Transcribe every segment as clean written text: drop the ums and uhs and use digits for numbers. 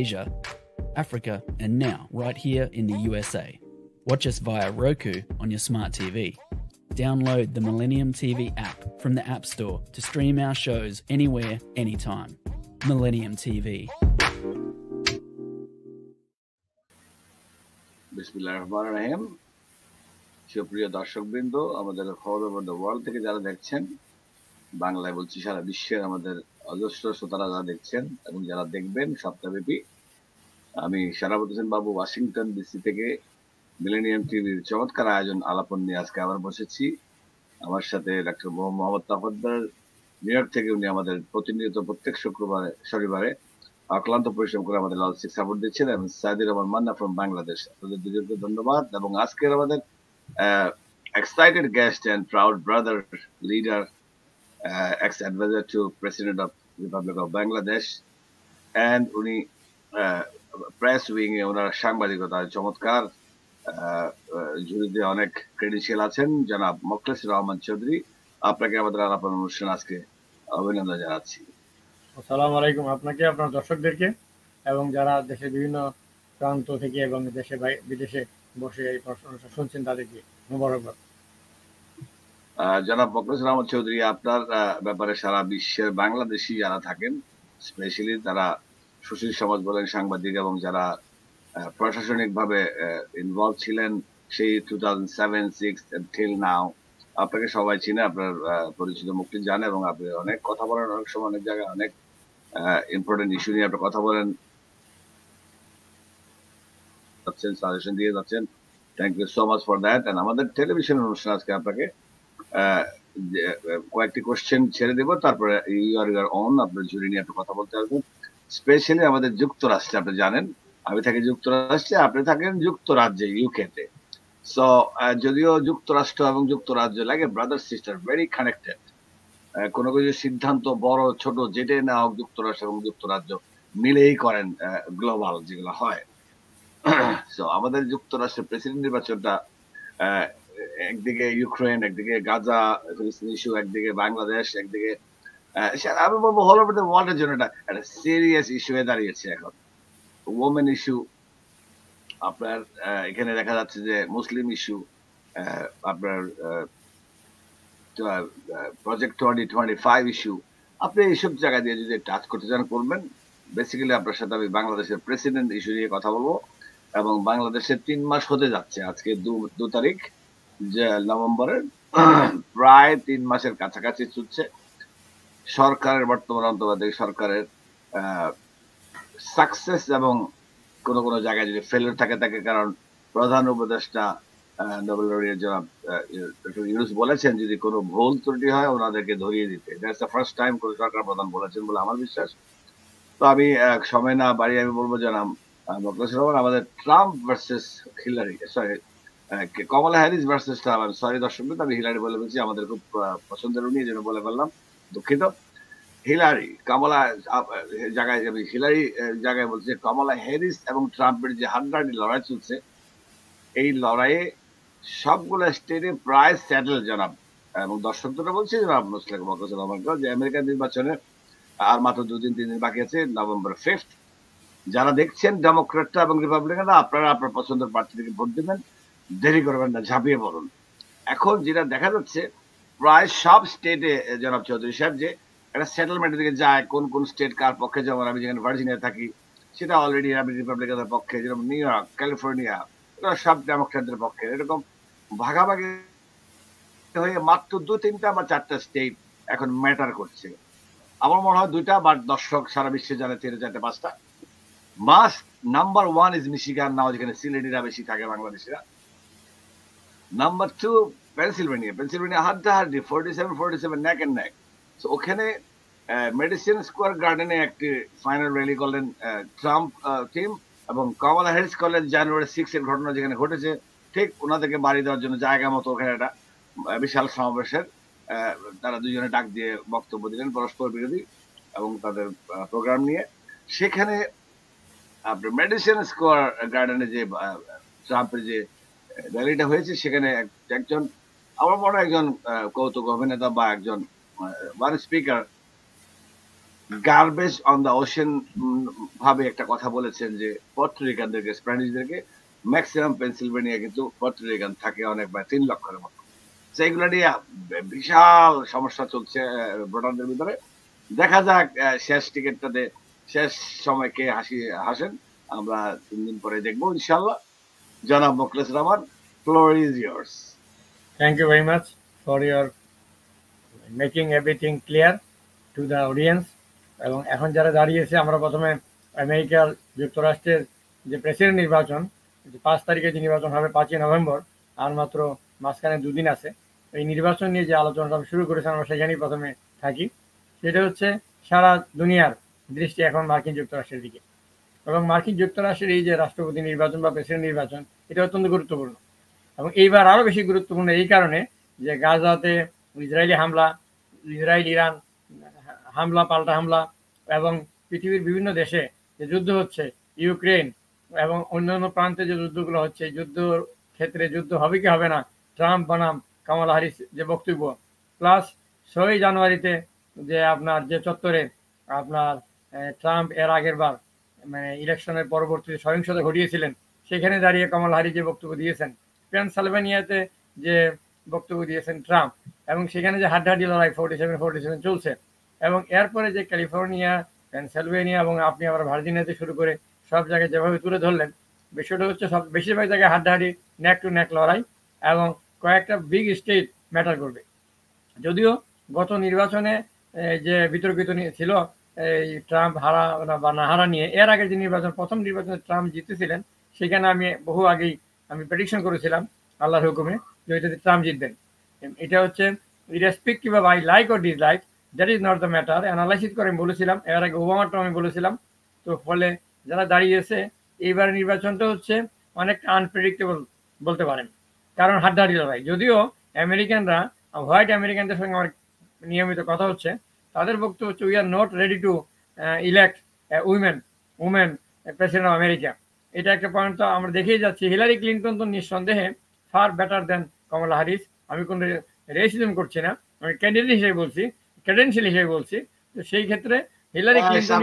Asia, Africa, and now right here in the USA. Watch us via Roku on your smart TV. Download the Millennium TV app from the App Store to stream our shows anywhere, anytime. Millennium TV. বিসমিল্লাহিররহমানিররহিম। সুপ্রিয় দর্শকবৃন্দ, আমাদের all over the world থেকে যারা দেখছেন, বাংলায় বলছি সারা বিশ্বের আমাদের অজস্র শ্রোতারা যারা দেখছেন এবং যারা দেখবেন সপ্তাহব্যাপী, আমি শারাফত হোসেন বাবু ওয়াশিংটন ডিসি থেকে মিলেনিয়াম টিভির চমৎকার আয়োজন আলাপন নিয়ে আজকে আবার বসেছি। আমার সাথে ডাক্তার মোহাম্মদ তাফাদ্দার নিউ ইয়র্ক থেকে, উনি আমাদের প্রতিনিয়ত প্রত্যেক শনিবারে অক্লান্ত পরিশ্রম করে আমাদের লজিস্টিক সাপোর্ট দিচ্ছেন, এবং সাইদুর রহমান মান্না ফ্রম বাংলাদেশ। আপনাদের দুজনকে ধন্যবাদ। এবং আজকের আমাদের excited guest and proud brother, leader, ex advisor to President of Republic of Bangladesh, and উনি প্রেস উইং এ ওনার সাংবাদিকতা চমৎকার জুড়িতে অনেক ক্রেডেনশিয়াল আছেন, জনাব মোখলেছুর রহমান চৌধুরী। আপনাকে আমাদের আলাপ অনুষ্ঠান আজকে অভিনন্দন জানাচ্ছি। আসসালামু আলাইকুম আপনাকে, আপনার দর্শকদেরকে, এবং যারা দেশের বিভিন্ন প্রান্ত থেকে এবং দেশে বিদেশে বসে এই অনুষ্ঠান শুনছেন তাদেরকে মোবারকবাদ। জনাব মোখলেছুর রহমান চৌধুরী, আপনার ব্যাপারে সারা বিশ্বের বাংলাদেশি যারা থাকেন, স্পেশালি তারা সুশীল সমাজ বলেন, সাংবাদিক, এবং যারা প্রশাসনিক ভাবে ইনভলভ ছিলেন সেই 2007-06 till নাও, আপনাকে সবাই চিনে, আপনার পরিচিত মুক্তি জানে, এবং আপনি অনেক কথা বলেন, অনেক সময় অনেক জায়গায় অনেক ইম্পর্টেন্ট ইস্যু নিয়ে আপনি কথা বলেন, সাজেশন দিয়ে যাচ্ছেন। Thank you so much for that. And আমাদের টেলিভিশন অনুষ্ঠান আজকে আপনাকে কয়েকটি কোশ্চেন ছেড়ে দেবো, তারপরে ইউ আর ইউর ওন, আপনার জুড়ি নিয়ে আপনি কথা বলতে পারবেন। স্পেশালি আমাদের যুক্তরাষ্ট্রে, আপনি জানেন আমি থাকি যুক্তরাষ্ট্রে, আপনি থাকেন যুক্তরাজ্যে, ইউকেতে। সো যদিও যুক্তরাষ্ট্র এবং যুক্তরাজ্য লাগে ব্রাদার সিস্টার, ভেরি কানেক্টেড। কোনো কিছু সিদ্ধান্ত বড় ছোট যেটাই না হোক, যুক্তরাষ্ট্র এবং যুক্তরাজ্য মিলেই করেন গ্লোবাল যেগুলো হয়। সো আমাদের যুক্তরাষ্ট্রের প্রেসিডেন্ট নির্বাচনটা একদিকে ইউক্রেন, একদিকে গাজা ইস্যু, একদিকে বাংলাদেশ, একদিকে আমি বলবো হল ওভার দ্য ওয়ার্ল্ডের জন্য একটা সিরিয়াস ইস্যু হয়ে দাঁড়িয়েছে এখন। ওমেন ইস্যু, আপনার এখানে দেখা যাচ্ছে যে মুসলিম ইস্যু, আপনার প্রজেক্ট 2025 ইস্যু, আপনি এইসব জায়গা দিয়ে যদি টাচ করতে চান করবেন। বেসিক্যালি আপনার সাথে আমি বাংলাদেশের প্রেসিডেন্ট ইস্যু নিয়ে কথা বলবো, এবং বাংলাদেশের 3 মাস হতে যাচ্ছে, আজকে 2 তারিখ যে নভেম্বরের, প্রায় 3 মাসের কাছাকাছি চলছে সরকারের, বর্তমান অন্তর্বর্তী সরকারের সাকসেস, এবং কোন কোন জায়গায় যদি ফেলিওর থাকে থাকে, কারণ প্রধান উপদেষ্টা নোবেল লরিয়েট জনাব ডক্টর ইউনূস বলেছেন যদি কোনো ভুল ত্রুটি হয় ওনাদেরকে ধরিয়ে দিতে। দ্যাটস দ্য ফার্স্ট টাইম কোন সরকার প্রধান বলেছেন বলে আমার বিশ্বাস। তো আমি সময় না বাড়িয়ে আমি বলবো জনাব মোখলেছুর রহমান, আমাদের ট্রাম্প ভার্সেস হিলারি, সরি কমলা হ্যারিস ভার্সেস ট্রাম্প, সরি দর্শক, আমি হিলারি বলে বলছি, আমাদের খুব পছন্দের উনি, যেন বলে ফেললাম, দুঃখিত। হিলারি কমলা জায়গায়, আমি হিলারি জায়গায় বলছি, কমলা হ্যারিস এবং ট্রাম্পের যে হাড্ডাহাড্ডি লড়াই চলছে, এই লড়াইয়ে সবগুলো স্টেটে প্রায় স্যাটেল জনাব, এবং দর্শকরা বলছি জনাব মোখলেছুর রহমানকে যে আমেরিকান নির্বাচনে আর মাত্র 2-3 দিন বাকি আছে, নভেম্বর 5। যারা দেখছেন ডেমোক্রেটরা এবং রিপাবলিকানরা, আপনারা আপনার পছন্দের প্রার্থী থেকে ভোট দেবেন, দেরি করবেন না, ঝাঁপিয়ে পড়ুন। এখন যেটা দেখা যাচ্ছে প্রায় সব স্টেটে জনাব চৌধুরী সাহেব, যে একটা সেটেলমেন্টের দিকে যায়, কোন কোন স্টেট কার পক্ষে, যেমন আমি যেখানে ভার্জিনিয়া থাকি সেটা অলরেডি আমি রিপাবলিকানদের পক্ষে, যেরকম নিউ ইয়র্ক, ক্যালিফোর্নিয়া, এগুলো সব ডেমোক্রেটদের পক্ষে। এরকম ভাগাভাগি হয়ে মাত্র 2-3টা বা 4টা স্টেট এখন ম্যাটার করছে। আমার মনে হয় 2টা, বা দর্শক সারা বিশ্বে জানে 3-4-5টা। মাস্ট নাম্বার 1 ইজ মিশিগান নাও, যেখানে সিলেটিরা বেশি থাকে, বাংলাদেশিরা। নাম্বার 2 পেনসিলভেনিয়া হাড্ডাহাড্ডি 47-47 নেক এন্ড নেক। তো ওখানে মেডিসিন স্কোয়ার গার্ডেনে একটি ফাইনাল র্যালি করলেন ট্রাম্প টিম, এবং কমলা হ্যারিস করলেন জানুয়ারি 6 এর ঘটনা যেখানে ঘটেছে, ঠিক ওনাদেরকে বাড়ি দেওয়ার জন্য জায়গা মতো ওখানে একটা বিশাল সমাবেশের তারা দুজনে ডাক দিয়ে বক্তব্য দিলেন পরস্পর বিরোধী এবং তাদের প্রোগ্রাম নিয়ে। সেখানে আপনার মেডিসিন স্কোয়ার গার্ডেনে যে ট্রাম্পের যে র্যালিটা হয়েছে, সেখানে একজন, আমার মনে হয় একজন কৌতুক অভিনেতা বা একজন speaker garbage on the ocean ভাবে একটা কথা বলেছেন যে পর্তুরিকানদেরকে, স্প্যানিশদেরকে ম্যাক্সিমাম পেনসিলভেনিয়া কিন্তু পর্তুরিকান থাকে অনেক, বা 3 লক্ষের মতো। সেইগুলো নিয়ে বিশাল সমস্যা চলছে ভোটারদের ভিতরে। দেখা যাক শেষ টিকিটটাতে শেষ সময় কে হাসেন, আমরা 3 দিন পরে দেখবো ইনশাল্লাহ। জনাব Mokhles Rahman, floor is yours. Thank you very much for your making everything clear to the audience. এবং এখন যারা দাঁড়িয়েছে, আমরা প্রথমে আমেরিকার যুক্তরাষ্ট্রের যে প্রেসিডেন্ট নির্বাচন, 5 তারিখে যে নির্বাচন হবে 5ই নভেম্বর, আর মাত্র মাঝখানে 2 দিন আছে। এই নির্বাচন নিয়ে যে আলোচনাটা আমি শুরু করেছি, আমরা সেখানেই প্রথমে থাকি। সেটা হচ্ছে সারা দুনিয়ার দৃষ্টি এখন মার্কিন যুক্তরাষ্ট্রের দিকে, এবং মার্কিন যুক্তরাষ্ট্রের এই যে রাষ্ট্রপতি নির্বাচন বা প্রেসিডেন্ট নির্বাচন, এটা অত্যন্ত গুরুত্বপূর্ণ। এবং এইবার আরও বেশি গুরুত্বপূর্ণ এই কারণে যে গাজাতে ইসরায়েলি হামলা, ইসরায়েল ইরান হামলা, পাল্টা হামলা, এবং পৃথিবীর বিভিন্ন দেশে যে যুদ্ধ হচ্ছে, ইউক্রেন এবং অন্যান্য প্রান্তে যে যুদ্ধগুলো হচ্ছে, এই যুদ্ধর ক্ষেত্রে যুদ্ধ হবে কি হবে না, ট্রাম্প বনাম কামালা হ্যারিস যে বক্তব্য, প্লাস 6ই জানুয়ারিতে যে আপনার যে চত্বরে আপনার ট্রাম্প এর আগের বার মানে ইলেকশনের পরবর্তীতে সহিংসতা ঘটিয়েছিলেন, সেখানে দাঁড়িয়ে কামালা হ্যারিস যে বক্তব্য দিয়েছেন, পেনসিলভেনিয়াতে যে বক্তব্য দিয়েছেন ট্রাম্প, এবং সেখানে যে হাড্ডাহাড্ডি লড়াই 47 চলছে, এবং এরপরে যে ক্যালিফোর্নিয়া, পেনসিলভেনিয়া এবং আপনি আবার ভার্জিনিয়াতে শুরু করে সব জায়গায় যেভাবে তুলে ধরলেন, বিষয়টা হচ্ছে সব বেশিরভাগ জায়গায় হাড্ডাহাড্ডি নেক টু নেক লড়াই, এবং কয়েকটা বিগ স্টেট ম্যাটার করবে। যদিও গত নির্বাচনে যে বিতর্কিত ছিল এই ট্রাম্প হারা বা না হারা নিয়ে, এর আগে যে নির্বাচন, প্রথম নির্বাচনে ট্রাম্প জিতেছিলেন, সেখানে আমি বহু আগেই আমি প্রেডিকশন করেছিলাম আল্লাহর হুকুমে যে এটাতে ট্রাম্প জিতবেন। এটা হচ্ছে irrespective of I like or dislike, that is not the matter. Analysis করে আমি বলেছিলাম, এর আগে ওবামারটা আমি বলেছিলাম। তো ফলে যারা দাঁড়িয়েছে, এইবার নির্বাচনটা হচ্ছে অনেকটা আনপ্রেডিক্টেবল বলতে পারেন, কারণ হাড্ডাহাড্ডি লড়াই। যদিও আমেরিকানরা, হোয়াইট আমেরিকানদের সঙ্গে আমার নিয়মিত কথা হচ্ছে, তাদের বক্তব্য হচ্ছে we are not ready to elect women president of America. এটা একটা পয়েন্ট তো আমরা দেখেই যাচ্ছি। হিলারি ক্লিন্টন তো নিঃসন্দেহে ফার বেটার দেন কমলা হ্যারিস। আমি কোনো রেসিজম করছি না, আমি ক্যান্ডিডেট হিসেবে বলছি, ক্রেডেনশিয়াল হিসেবে বলছি। তো সেই ক্ষেত্রে হিলারি ক্লিন্টন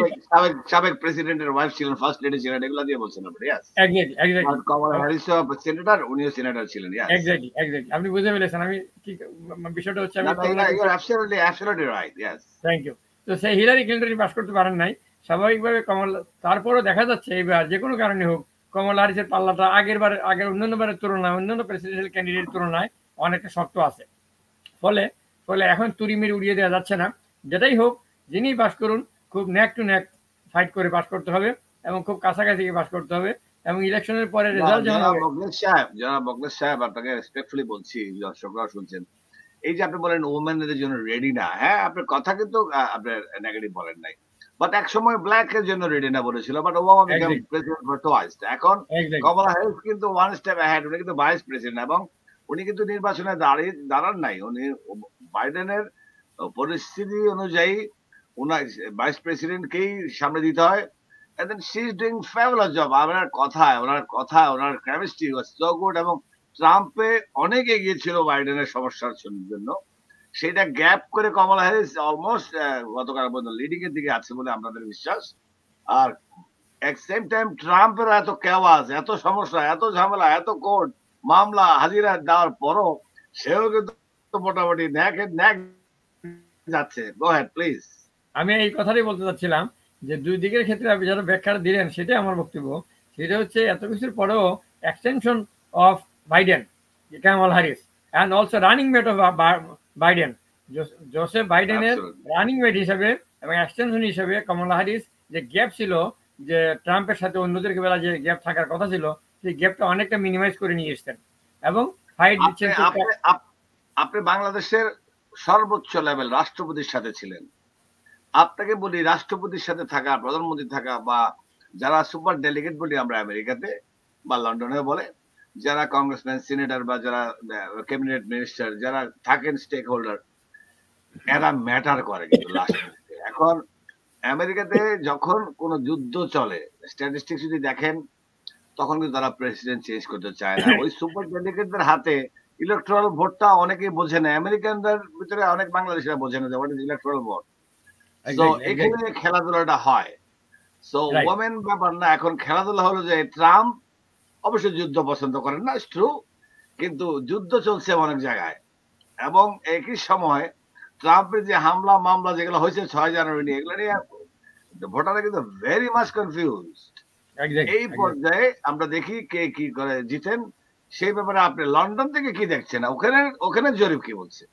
সাবেক প্রেসিডেন্টের ওয়াইফ ছিলেন, ফার্স্ট লেডি ছিলেন, এগুলা দিয়ে বলছেন আপনি। এক্স্যাক্টলি কমলা হ্যারিস সেনেটর, উনিও সেনেটর ছিলেন। এক্স্যাক্টলি আপনি বুঝে ফেলেছেন। আমি কি বিষয়টা হচ্ছে, আমি থ্যাংক ইউ। তো সেই হিলারি ক্লিন্টন পাস করতে পারেন নাই স্বাভাবিকভাবে। তারপরও দেখা যাচ্ছে এইবার যে কোনো কারণে হোক, কমলা হ্যারিসের পাল্লাটা আগের অন্যান্যবারের তুলনায়, অন্যান্য প্রেসিডেন্সিয়াল ক্যান্ডিডেটের তুলনায় অনেকটা শক্ত আছে। ফলে এখন তুড়িমিড়ি উড়িয়ে দেওয়া যাচ্ছে না। যেটাই হোক, যিনি পাস করুন, খুব নেক টু নেক ফাইট করে পাস করতে হবে, এবং খুব কাছাকাছি পাস করতে হবে, এবং ইলেকশনের পরে রেজাল্ট যেমন হবে। জনাব মোখলেস সাহেব, আপনাকে রেসপেক্টফুলি বলছি, দর্শকরাও শুনছেন, এই যে আপনি বলেন ওমেনদের জন্য রেডি না, হ্যাঁ আপনার কথা কিন্তু আপনার নেগেটিভ বলেন নাই, বাট এক সময় ব্ল্যাক এর জন্য রেডি না বলেছিল, but Obama become president for twice. এখন কমলা হ্যারিস কিন্তু ওয়ান স্টেপ অ্যাহেড, উনি কিন্তু ভাইস প্রেসিডেন্ট, এবং উনি কিন্তু নির্বাচনে দাঁড়ান নাই। উনি বাইডেনের পরিস্থিতি অনুযায়ী ওনার ভাইস প্রেসিডেন্টকেই সামনে দিতে হয়। And then she's doing fabulous job. Owner chemistry was so good, এবং ট্রাম্পে অনেক এগিয়ে ছিল বাইডেনের সমস্যার জন্য। সেটা গ্যাপ করে কমলা হ্যারিস অলমোস্ট গতকাল পর্যন্ত লিডিং এর দিকে আছে বলে আমাদের বিশ্বাস। আর এট সেম টাইম ট্রাম্পের এত কেওয়াজ, এত সমস্যা, এত ঝামেলা, এত কোর্ট মামলা হাজিরা দেওয়ার পরও সেও কিন্তু মোটামুটি ন্যাক যাচ্ছে। গো হেড প্লিজ। আমি এই কথাটাই বলতে চাচ্ছিলাম যে দুই দিকের ক্ষেত্রে আপনি যারা ব্যাখ্যাটা দিলেন, সেটাই আমার বক্তব্য। সেটা হচ্ছে এত কিছুর পরেও extension of Biden, Kamala Harris, and also running mate of Biden, Joseph বাইডেনের রানিং মেট হিসাবে এবং এক্সটেনশন হিসাবে কামালা হ্যারিস যে গ্যাপ ছিল, যে ট্রাম্পের সাথে অন্যদেরকে বেলা যে গ্যাপ থাকার কথা ছিল, সেই গ্যাপটা অনেকটা মিনিমাইজ করে নিয়ে এসছেন এবং ফাইট দিচ্ছেন। আপনি বাংলাদেশের সর্বোচ্চ লেভেল রাষ্ট্রপতির সাথে ছিলেন। আপনাকে বলি, রাষ্ট্রপতির সাথে থাকা, প্রধানমন্ত্রী থাকা, বা যারা সুপার ডেলিগেট বলি আমরা আমেরিকাতে বা লন্ডনে বলে, যারা কংগ্রেসম্যান, সিনেটর, বা যারা ক্যাবিনেট মিনিস্টার যারা থাকেন স্টেক হোল্ডার, এরা ম্যাটার করে কিন্তু লাস্ট। এখন আমেরিকাতে যখন কোনো যুদ্ধ চলে, স্ট্যাটিস্টিক্স যদি দেখেন, তখন কিন্তু তারা প্রেসিডেন্ট চেঞ্জ করতে চায় না। ওই সুপার ডেলিগেটদের হাতে ইলেকট্রাল ভোটটা অনেকেই বোঝে না। আমেরিকানদের ভিতরে অনেক বাংলাদেশিরা বোঝে না যে what is electoral vote. So এখানে খেলাধুলাটা হয়। সো ওমেন ব্যাপার না, এখন খেলাধুলা হলো যে ট্রাম্প অবশ্যই যুদ্ধ পছন্দ করেন না, ট্রু, কিন্তু যুদ্ধ চলছে অনেক জায়গায়, এবং একই সময় ট্রাম্পের যে হামলা মামলা যেগুলো হয়েছে 6 জানুয়ারি নিয়ে, এগুলো নিয়ে ভোটাররা কিন্তু ভেরি মাচ কনফিউজড। এই পর্যায়ে আমরা দেখি কে কি করে জিতেন। সেই ব্যাপারে আপনি লন্ডন থেকে কি দেখছেন, ওখানে জরিপ কি বলছে?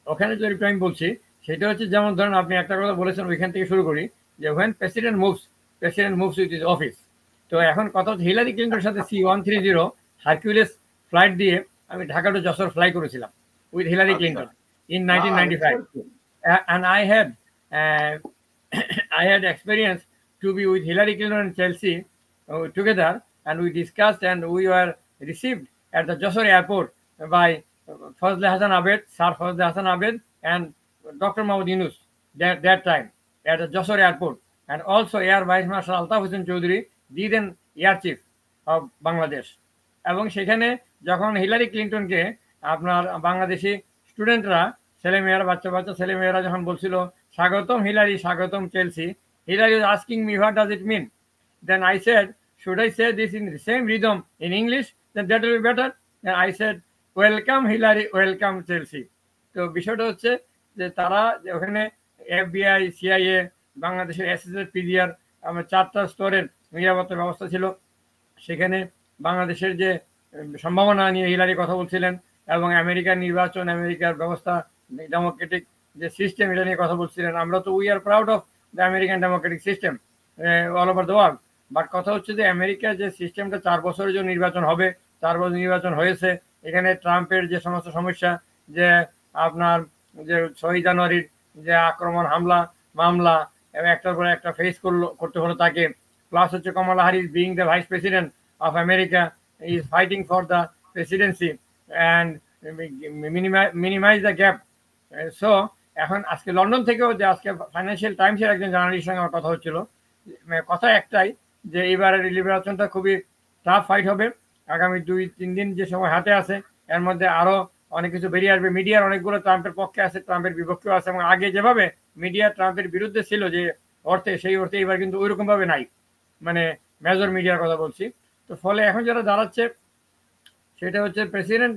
ওখানে জরিপ আমি বলছি সেটা হচ্ছে, যেমন ধরেন আপনি একটা কথা বলেছেন, ওইখান থেকে শুরু করি যে when president moves with his office. তো এখন কথা হচ্ছে হিলারি ক্লিন্টনের সাথে C-130 হারকিউলিস ফ্লাইট দিয়ে আমি ঢাকা টু যশোর ফ্লাই করেছিলাম with Hillary Clinton in 1995, and I had experience to be with Hillary Clinton and Chelsea together, and we discussed and we were received at the Jessore airport by Fazle Hassan Abed, Sir Fazle Hassan Abed, and Dr. Mahmoud Yunus that time at the Jessore airport, and also Air Vice Marshal Altaf Hussain Choudhury, the then Air Chief of Bangladesh. এবং সেখানে যখন Hillary ক্লিন্টনকে আপনার বাংলাদেশি স্টুডেন্টরা, ছেলেমেয়েরা, বাচ্চা ছেলেমেয়েরা যখন বলছিল স্বাগতম হিলারি, স্বাগতম Chelsea, Hillary was asking me what does it mean, then I said should I say this in the same rhythm in English, then that will be better, then I said welcome Hillary, welcome Chelsea. তো বিষয়টা হচ্ছে যে তারা ওখানে FBI, CIA, বাংলাদেশের SSR, PDR, আমার 4টা স্তরের নিরাপত্তা ব্যবস্থা ছিল। সেখানে বাংলাদেশের যে সম্ভাবনা নিয়ে হিলারি কথা বলছিলেন, এবং আমেরিকার নির্বাচন, আমেরিকার ব্যবস্থা, ডেমোক্রেটিক যে সিস্টেম, এটা নিয়ে কথা বলছিলেন। আমরা তো we are proud of the American Democratic system all over the world. But কথা হচ্ছে যে আমেরিকার যে সিস্টেমটা 4 বছরের জন্য নির্বাচন হবে, 4 বছর নির্বাচন হয়েছে, এখানে ট্রাম্পের যে সমস্ত সমস্যা, যে আপনার যে 6 জানুয়ারির যে আক্রমণ, হামলা, মামলা, এবং একটার পর একটা ফেস করতে হলো তাকে, প্লাস হচ্ছে Kamala Harris being the vice president of America is fighting for the presidency and minimize the gap. So এখন আজকে লন্ডন থেকেও, যে আজকে ফাইন্যান্সিয়াল টাইমসের একজন জার্নালিস্টের সঙ্গে আমার কথা হচ্ছিল, কথা একটাই যে এবারের নির্বাচনটা খুবই টাফ ফাইট হবে। আগামী 2-3 দিন যে সময় হাতে আছে, এর মধ্যে আরো অনেক কিছু বেরিয়ে আসবে। মিডিয়ার অনেকগুলো ট্রাম্পের পক্ষে আছে, ট্রাম্পের বিপক্ষেও আছে, এবং আগে যেভাবে মিডিয়া ট্রাম্পের বিরুদ্ধে ছিল যে অর্থে, সেই অর্থে এবার কিন্তু ওইরকম ভাবে নাই, মানে মেজর মিডিয়ার কথা বলছি। তো ফলে এখন যারা দাঁড়াচ্ছে সেটা হচ্ছে প্রেসিডেন্ট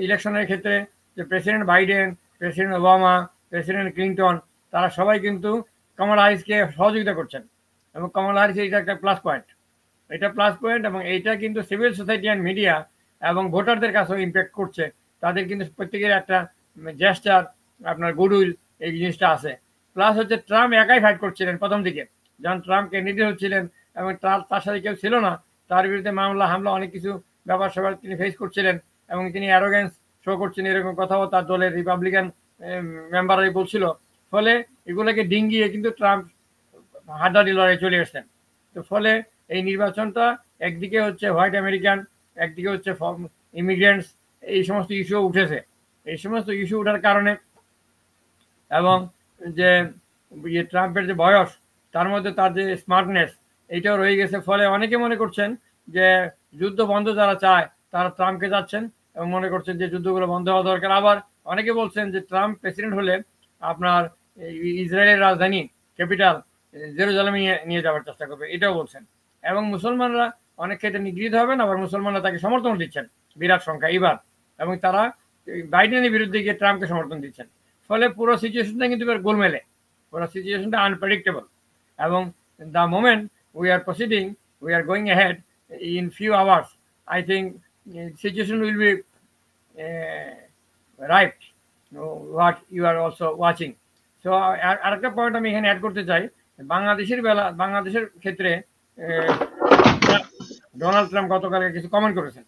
ইলেকশনের ক্ষেত্রে, যে president Biden, president Obama, president Clinton, তারা সবাই কিন্তু কমলা হ্যারিসকে সহযোগিতা করছেন, এবং কমলা হ্যারিস এটা একটা প্লাস পয়েন্ট, এবং এইটা কিন্তু সিভিল সোসাইটি অ্যান্ড মিডিয়া এবং ভোটারদের কাছেও ইম্প্যাক্ট করছে। তাদের কিন্তু প্রত্যেকের একটা জেস্টার, আপনার গুডউইল, এই জিনিসটা আছে। প্লাস হচ্ছে ট্রাম্প একাই ফাইট করছিলেন প্রথম দিকে, যখন ট্রাম্প ক্যান্ডিডেট হচ্ছিলেন এবং তার সাথে কেউ ছিল না, তার বিরুদ্ধে মামলা হামলা অনেক কিছু ব্যাপার তিনি ফেস করছিলেন, এবং তিনি অ্যারোগেন্স শো করছেন, এরকম কথাও তার দলের রিপাবলিকান মেম্বাররাই বলছিল। ফলে এগুলোকে ডিঙ্গিয়ে কিন্তু ট্রাম্প হাড্ডাহাড্ডি লড়াই চলে এসছেন। তো ফলে এই নির্বাচনটা একদিকে হচ্ছে হোয়াইট আমেরিকান, একদিকে হচ্ছে ইমিগ্রেন্টস, এই সমস্ত ইস্যু উঠেছে। এই সমস্ত ইস্যু ওঠার কারণে, এবং যে ট্রাম্পের যে বয়স, তার মধ্যে তার যে স্মার্টনেস, এইটাও রয়ে গেছে। ফলে অনেকে মনে করছেন যে যুদ্ধ বন্ধ যারা চায় তারা ট্রাম্পকে যাচ্ছেন, এবং মনে করছেন যে যুদ্ধগুলো বন্ধ হওয়া দরকার। আবার অনেকে বলছেন যে ট্রাম্প প্রেসিডেন্ট হলে আপনার ইসরায়েলের রাজধানী ক্যাপিটাল জেরুজালেমে নিয়ে যাওয়ার চেষ্টা করবে, এটাও বলছেন। এবং মুসলমানরা অনেক ক্ষেত্রে নিগৃহীত হবেন, আবার মুসলমানরা তাকে সমর্থন দিচ্ছেন বিরাট সংখ্যা এবার, এবং তারা বাইডেনের বিরুদ্ধে গিয়ে ট্রাম্পকে সমর্থন দিচ্ছেন। ফলে পুরো সিচুয়েশনটা কিন্তু এবার গোলমেলে, পুরো সিচুয়েশনটা আনপ্রেডিক্টেবল। এবং the moment we are proceeding, we are going ahead in few hours, I think situation will be ripe, what you are also watching. So আরেকটা পয়েন্ট আমি এখানে অ্যাড করতে চাই, বাংলাদেশের ক্ষেত্রে ডোনাল্ড ট্রাম্প গতকালকে কিছু কমেন্ট করেছেন,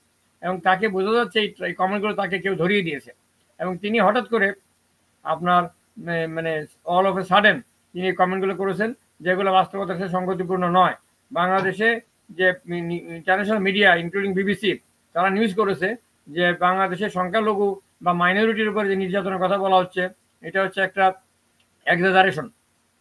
এবং তাকে বোঝা যাচ্ছে এই কমেন্টগুলো তাকে কেউ ধরিয়ে দিয়েছে, এবং তিনি হঠাৎ করে আপনার মানে অল অফ এ সাডেন তিনি কমেন্টগুলো করেছেন, যেগুলো বাস্তবতার সাথে সংগতিপূর্ণ নয়। বাংলাদেশে যে ইন্টারন্যাশনাল মিডিয়া ইনক্লুডিং বিবিসি, তারা নিউজ করেছে যে বাংলাদেশের সংখ্যালঘু বা মাইনরিটির উপরে যে নির্যাতনের কথা বলা হচ্ছে, এটা হচ্ছে একটা এক্সাজারেশন,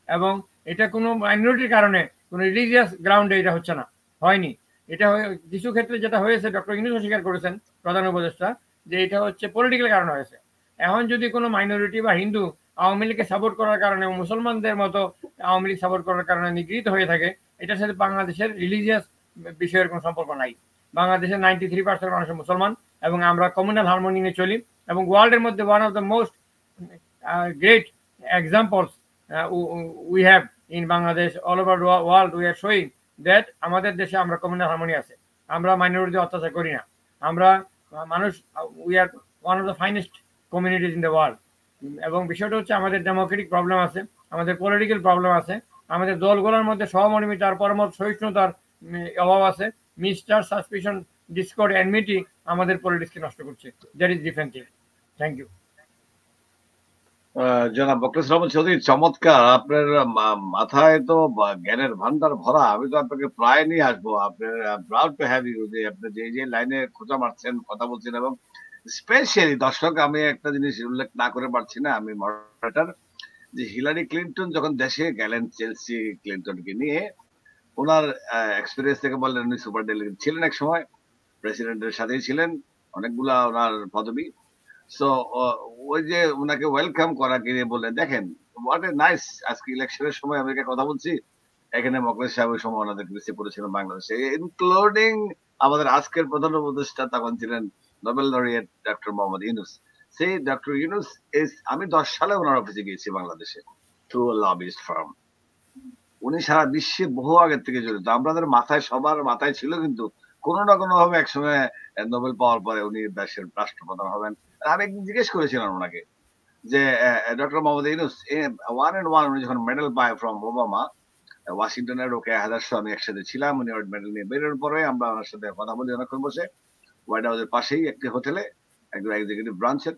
এবং এটা কোনো মাইনরিটির কারণে, কোনো রিলিজিয়াস গ্রাউন্ডে এটা হচ্ছে না, হয়নি। এটা কিছু ক্ষেত্রে যেটা হয়েছে, ডক্টর ইউনূস স্বীকার করেছেন, প্রধান উপদেষ্টা, যে এটা হচ্ছে পলিটিক্যাল কারণে হয়েছে। এখন যদি কোনো মাইনরিটি বা হিন্দু আওয়ামী লীগকে সাপোর্ট করার কারণে মুসলমানদের মতো আওয়ামী লীগ সাপোর্ট করার কারণে নিগৃহীত হয়ে থাকে, এটার সাথে বাংলাদেশের রিলিজিয়াস বিষয়ের কোনো সম্পর্ক নাই। বাংলাদেশের 93% মানুষ মুসলমান এবং আমরা কমিউনাল হারমোনি নিয়ে চলি, এবং ওয়ার্ল্ডের মধ্যে one of the most great examples we have in Bangladesh, all over world we are showing that আমাদের দেশে আমরা কমিউনাল হারমোনি আছে, আমরা মাইনরিটি অত্যাচার করি না, আমরা মানুষ, we are one of the finest communities in the world. এবং বিষয়টা হচ্ছে আমাদের ডেমোক্রেটিক প্রবলেম আছে, আমাদের পলিটিক্যাল প্রবলেম আছে, আমাদের দলগুলোর মধ্যে সহমর্মিতার পরমত সহিষ্ণুতার অভাব আছে, মিস্টার সাসপিশন ডিসকর্ড এনমিটি আমাদের পলিটিক্সকে নষ্ট করছে। That is different thing. Thank you. জনাব বকরুল রহমান চৌধুরী, চমৎকার। আপনার মাথায় তো জ্ঞানের ভান্ডার ভরা। আমি তো আপনাকে প্রায় নিয়ে আসবো। আপনার প্রাউড টু হ্যাভ ইউ যে আপনি যে লাইনে খোঁজা মারছেন, কথা বলছেন, এবং স্পেশালি দর্শক, আমি একটা জিনিস উল্লেখ না করে পারছি না, আমি মডারেটর, যে হিলারি ক্লিন্টন যখন দেশে গেলেন চেলসি ক্লিন্টনকে নিয়ে, ওনার এক্সপিরিয়েন্স থেকে বললেন উনি সুপার ডেলিগেট ছিলেন, এক সময় প্রেসিডেন্টের সাথেই ছিলেন, অনেকগুলা ওনার পদবি। সো ওই যে ওনাকে ওয়েলকাম করা গিয়ে বললেন, দেখেন হোয়াট এ নাইস, আজকে ইলেকশনের সময় আমেরিকা কথা বলছি, এখানে মকলেশ সাহেব ওই সময় ওনাদেরকে রিসিভ করেছিলেন বাংলাদেশে, ইনক্লুডিং আমাদের আজকের প্রধান উপদেষ্টা তখন ছিলেন Nobel laureate doctor Mohammad Yunus. সেই ডক্টর ইউনুস আমি 10 সালে ওনার অফিসে গিয়েছি বাংলাদেশে, থ্রু লবিস্ট ফার্ম। উনি সারা বিশ্বে বহু আগের থেকে জড়িত, আমাদের মাথায়, সবার মাথায় ছিল, কিন্তু কোনো না কোনো ভাবে একসময় নোবেল পাওয়ার পরে উনি দেশের রাষ্ট্রপ্রধান হবেন। আমি একদিন জিজ্ঞেস করেছিলাম ওনাকে যে ডক্টর মোহাম্মদ ইউনুস 1 উনি যখন মেডেল পায় ফ্রম ওবামা, ওয়াশিংটনের ওকে হাজারশো, আমি একসাথে ছিলাম, উনি মেডেল নিয়ে বেরোনোর পরে আমরা ওনার সাথে কথা বলি অনেকক্ষণ বসে, হোয়াইট হাউসের পাশেই একটি হোটেলে, একদম এক্সিকিউটিভ ব্রাঞ্চের।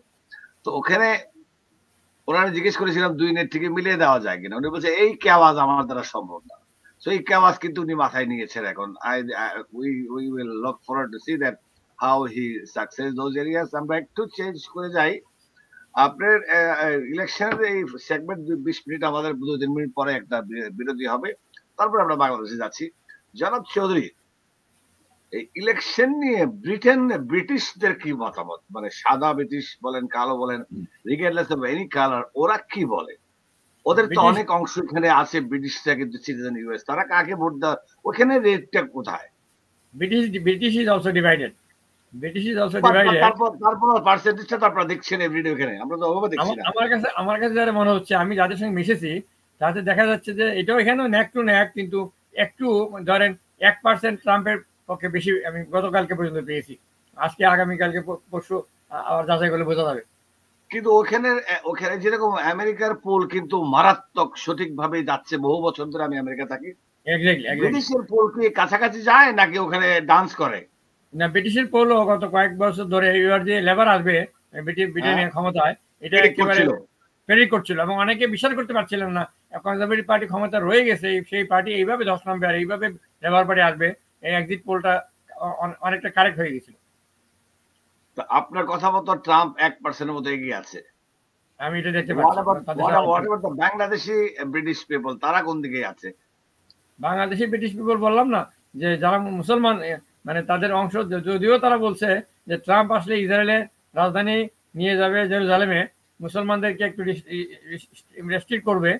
তো ওখানে ওনারা জিজ্ঞেস করেছিলাম 2 নেট থেকে মিলিয়ে দেওয়া যায় কিনা, উনি বলছে এই কেওয়াজ আমার দ্বারা সম্ভব না। সো এই কেওয়াজ কিন্তু উনি মাথায় নিয়েছেন এখন। We will look forward to see that how he success those areas. আমরা একটু চেঞ্জ করে যাই। আপনার ইলেকশনের এই সেগমেন্ট 20 মিনিট, আমাদের 2-3 মিনিট পরে একটা বিরতি হবে, তারপর আমরা বাংলাদেশে যাচ্ছি। জনাব চৌধুরী, এই ইলেকশন নিয়ে ব্রিটিশদের কি মতামত? মানে সাদা ব্রিটিশ বলেন, কালো বলেন, রিগার্ডলেস অফ এনি কালার, ওরা কি বলে? ওদের তো অনেক অংশ এখানে আছে, ব্রিটিশরা কিন্তু সিটিজেন ইউএস, তারা কাকে ভোট দেয়? ওখানে রেটটা কোথায়? British is also divided. British is also divided. তারপর পার্সেন্টেজটা তো আপনারা দেখছেন এভরিডে ওখানে, আমরা তো ওভাবে দেখছি না। আমার কাছে যারা মনে হচ্ছে, আমি যাদের সঙ্গে মিশেছি তাতে দেখা যাচ্ছে যে এটাও এখানেও ন্যাক টু ন্যাক, কিন্তু একটু ধরেন 1% ট্রাম্পের পক্ষে বেশি আমি গতকালকে পর্যন্ত পেয়েছি। আজকে আগামীকালকে পরশু আবার যাচাই করলে বোঝা যাবে। কিন্তু ওখানে যেরকম আমেরিকার পোল কিন্তু মারাত্মক সঠিকভাবে যাচ্ছে, বহু বছর ধরে আমি আমেরিকা থাকি। ব্রিটিশের পোল কি কাছাকাছি যায় নাকি ওখানে ডান্স করে? না, ব্রিটিশের পোল গত কয়েক বছর ধরে এবার যে লেবার আসবে ব্রিটেনের ক্ষমতায়, এটা একেবারে প্রেডিক্ট করছিল, এবং অনেকে বিশ্বাস করতে পারছিলেন না কনজারভেটিভ পার্টি ক্ষমতা রয়ে গেছে, সেই পার্টি এইভাবে 10 নম্বর, আর এইভাবে লেবার পার্টি আসবে। এই এক্সিট পোলটা অনেকটা কারেক্ট হয়ে গেছিল। আপনার কথা মতো ট্রাম্প 1% মতো এগিয়ে আছে, আমি এটা দেখতে পাচ্ছি। বাংলাদেশি ব্রিটিশ পিপল তারা কোন দিকে আছে? বাংলাদেশি ব্রিটিশ পিপল বললাম না, যে যারা মুসলমান, মানে তাদের অংশ, যদিও তারা বলছে যে ট্রাম্প আসলে ইসরায়েলের রাজধানী নিয়ে যাবে জেরুজালেমে, মুসলমানদেরকে একটু রেস্ট্রিক্ট করবে,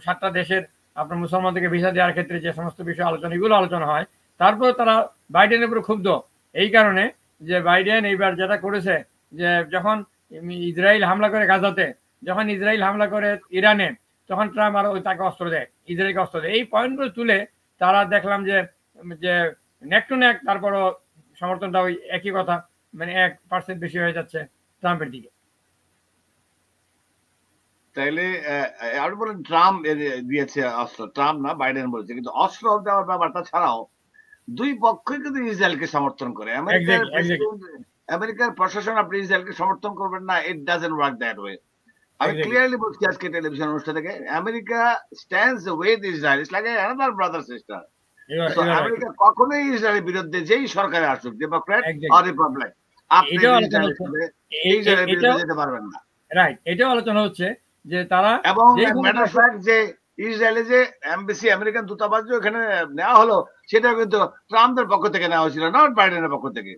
7টা দেশের আপনার মুসলমানদেরকে ভিসা দেওয়ার ক্ষেত্রে যে সমস্ত বিষয় আলোচনা, এগুলো আলোচনা হয়। তারপর তারা বাইডেনের উপরে ক্ষুব্ধ এই কারণে যে বাইডেন এইবার যেটা করেছে, যে যখন ইসরায়েল হামলা করে গাজাতে, যখন ইসরায়েল হামলা করে ইরানে, তখন ট্রাম্প আরো তাকে অস্ত্র দেয়, ইসরায়েলকে অস্ত্র দেয়। এই পয়েন্টগুলো তুলে তারা দেখলাম যে নেক টু নেক, তারপরও সমর্থনটা ওই একই কথা, মানে 1% বেশি হয়ে যাচ্ছে ট্রাম্পের দিকে। তাইলে আর বলেন ট্রাম্প দিয়েছে অস্ত্র, ট্রাম্প না বাইডেন বলেছে, কিন্তু অস্ত্র দেওয়ার ব্যাপারটা ছাড়াও দুই পক্ষই কিন্তু ইসরায়েলকে সমর্থন করে। আমেরিকার প্রশাসন আপনি ইসরায়েলকে সমর্থন করবেন না, it doesn't work that way. আমি ক্লিয়ারলি বলছি আজকে টেলিভিশন অনুষ্ঠান থেকে, America stands with Israel, it's like another brother sister. America কখনোই ইসরায়েলের বিরুদ্ধে যেই সরকারে আসুক, ডেমোক্র্যাট আর রিপাবলিক, আপনি ইসরায়েলের বিরুদ্ধে যেতে পারবেন না। রাইট, এটাও আলোচনা হচ্ছে যে তারা, এবং ম্যাটার অফ ফ্যাক্ট যে ইসরায়েলে যে এমবাসি, আমেরিকান দূতাবাস যে ওখানে নেওয়া হলো, সেটা কিন্তু ট্রাম্পের পক্ষ থেকে নেওয়া হয়েছিল, নট বাইডেনের পক্ষ থেকে।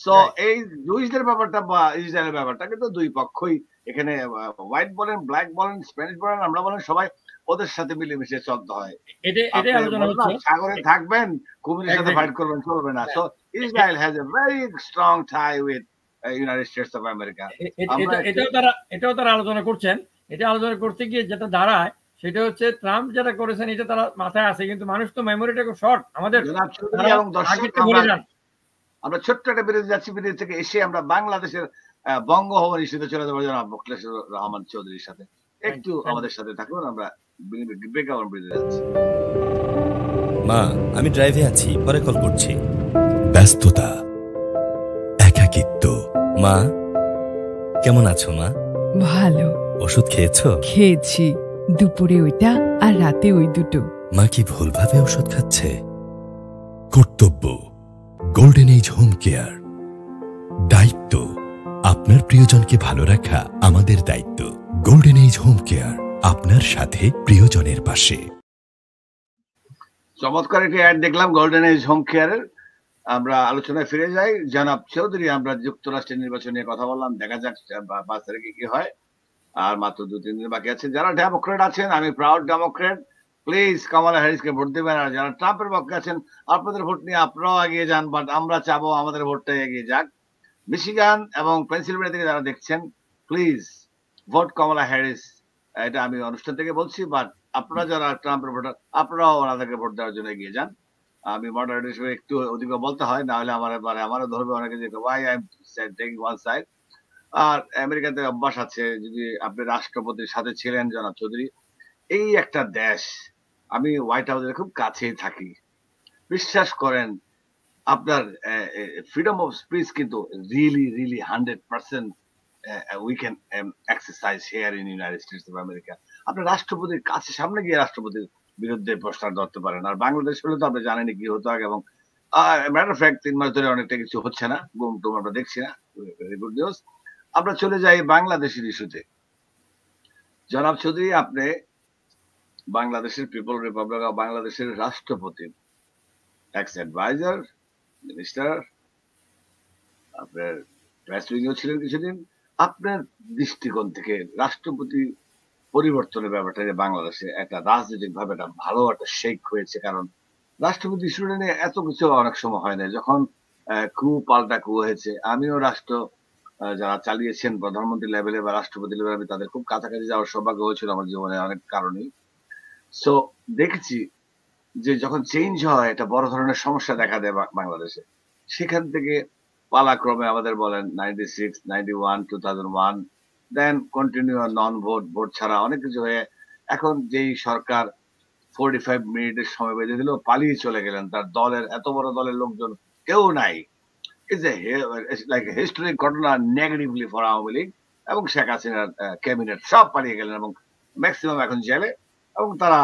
সো এই জুইসদের ব্যাপারটা বা ইসরায়েলের ব্যাপারটা কিন্তু দুই পক্ষই এখানে হোয়াইট বলেন, ব্ল্যাক বলেন, স্প্যানিশ বলেন, আমরা বলেন, সবাই ওদের সাথে মিলেমিশে চলতে হয়। এটাই আলোচনা হচ্ছে। সাগরে থাকবেন, কুমিরের সাথে ফাইট করবেন, চলবে না। So Israel has a very strong tie with United States of America. এটাও তারা আলোচনা করছেন। এটা আলোচনা করতে গিয়ে যেটা দাঁড়ায় সেটা হচ্ছে ট্রাম্প যেটা করেছেন এটা তারা মাথায় আছে, কিন্তু মানুষ তো মেমোরিটা খুব শর্ট আমাদের। আমরা ছোট্ট একটা বিরতি যাচ্ছি, বিরতি থেকে এসে আমরা বাংলাদেশের বঙ্গভবন ইস্যুতে চলে যাবো জনাব মোখলেসুর রহমান চৌধুরীর সাথে। একটু আমাদের সাথে থাকুন, আমরা বিজ্ঞাপন বিরতি যাচ্ছি। মা, আমি ড্রাইভে আছি, পরে কল করছি। ব্যস্ততা, একাকিত্ব। মা, কেমন আছো মা? ভালো। ওষুধ খেয়েছো? খেয়েছি, দুপুরে ওইটা আর রাতে ওই দুটো। মা কি ভুলভাবে ওষুধ খাচ্ছে? কর্তব্য, গোল্ডেন এজ হোম কেয়ার। দায়িত্ব, আপনার প্রিয়জনকে ভালো রাখা আমাদের দায়িত্ব। গোল্ডেন এজ হোম কেয়ার, আপনার সাথে প্রিয়জনের পাশে। চমৎকার একটি অ্যাড দেখলাম গোল্ডেন এজ হোম কেয়ারের। আমরা আলোচনায় ফিরে যাই। জনাব চৌধুরী, আমরা যুক্তরাষ্ট্রের নির্বাচন নিয়ে কথা বললাম, দেখা যাক 5 তারিখে কি হয়, আর মাত্র 2-3 দিন বাকি আছে। যারা ডেমোক্রেট আছেন, আমি প্রাউড ডেমোক্রেট, প্লিজ কামালা হ্যারিসকে ভোট দেবেন। আর যারা ট্রাম্পের পক্ষে আছেন, আপনাদের ভোট নিয়ে আপনারাও এগিয়ে যান, বাট আমরা চাবো আমাদের ভোটটা এগিয়ে যাক। মিশিগান এবং পেনসিলভেনিয়া থেকে যারা দেখছেন, প্লিজ ভোট কামালা হ্যারিস। এটা আমি অনুষ্ঠান থেকে বলছি, বাট আপনারা যারা ট্রাম্পের ভোটার, আপনারাও ওনাদেরকে ভোট দেওয়ার জন্য এগিয়ে যান। আমি মডারেটর হিসেবে একটু অধিক বলতে হয়, না হলে আমারও ধরবে অনেকে যে why I am taking one side. আর আমেরিকাতে অভ্যাস আছে, যদি আপনি রাষ্ট্রপতির সাথে ছিলেন জনাব চৌধুরী, এই একটা দেশ, আমি হোয়াইট হাউসের খুব কাছেই থাকি, বিশ্বাস করেন আপনার ফ্রিডম অফ স্পিচ কিন্তু really 100% we can exercise here in United States of America. আপনার রাষ্ট্রপতির কাছে সামনে গিয়ে রাষ্ট্রপতির বিরুদ্ধে প্রশ্ন ধরতে পারেন। আর বাংলাদেশ হলে তো আপনি জানেন কি হতো আগে, এবং ম্যাটার অফ ফ্যাক্ট 3 মাস ধরে অনেকটা কিছু হচ্ছে না, গুম টুম আমরা দেখছি না। Very good news. আমরা চলে যাই বাংলাদেশের ইস্যুতে। জনাব চৌধুরী, আপনি বাংলাদেশের পিপল রিপাবলিক অফ বাংলাদেশের রাষ্ট্রপতির এক্স অ্যাডভাইজার, মিনিস্টার, আপনার প্রেস উইংও ছিলেন কিছুদিন। আপনার দৃষ্টিকোণ থেকে রাষ্ট্রপতি পরিবর্তনের ব্যাপারটা বাংলাদেশে একটা রাজনৈতিক ভাবে একটা ভালো একটা শেক হয়েছে, কারণ রাষ্ট্রপতি ইস্যুটা নিয়ে এত কিছু অনেক সময় হয় না। যখন কু পাল্টা কু হয়েছে, আমিও রাষ্ট্র যারা চালিয়েছেন প্রধানমন্ত্রী লেভেলে বা রাষ্ট্রপতি লেভেলে, তাদের খুব কাছাকাছি যাওয়ার সৌভাগ্য হয়েছিল আমার জীবনে অনেক কারণেই। সো দেখেছি যে যখন চেঞ্জ হয় একটা বড় ধরনের সমস্যা দেখা দেয় বাংলাদেশে। সেখান থেকে পালাক্রমে আমাদের বলেন 96, 91, 2001, দেন কন্টিনিউ নন ভোট ছাড়া অনেক কিছু হয়ে এখন যেই সরকার 45 মিনিটের সময় বেঁধে দিল, পালিয়ে চলে গেলেন। তার দলের এত বড় দলের লোকজন কেউ নাই। লাইক হিস্টোরিক ঘটনা নেগেটিভলি ফর আওয়ামী লীগ এবং শেখ হাসিনার ক্যাবিনেট সব পালিয়ে গেলেন, এবং ম্যাক্সিমাম এখন জেলে, এবং তারা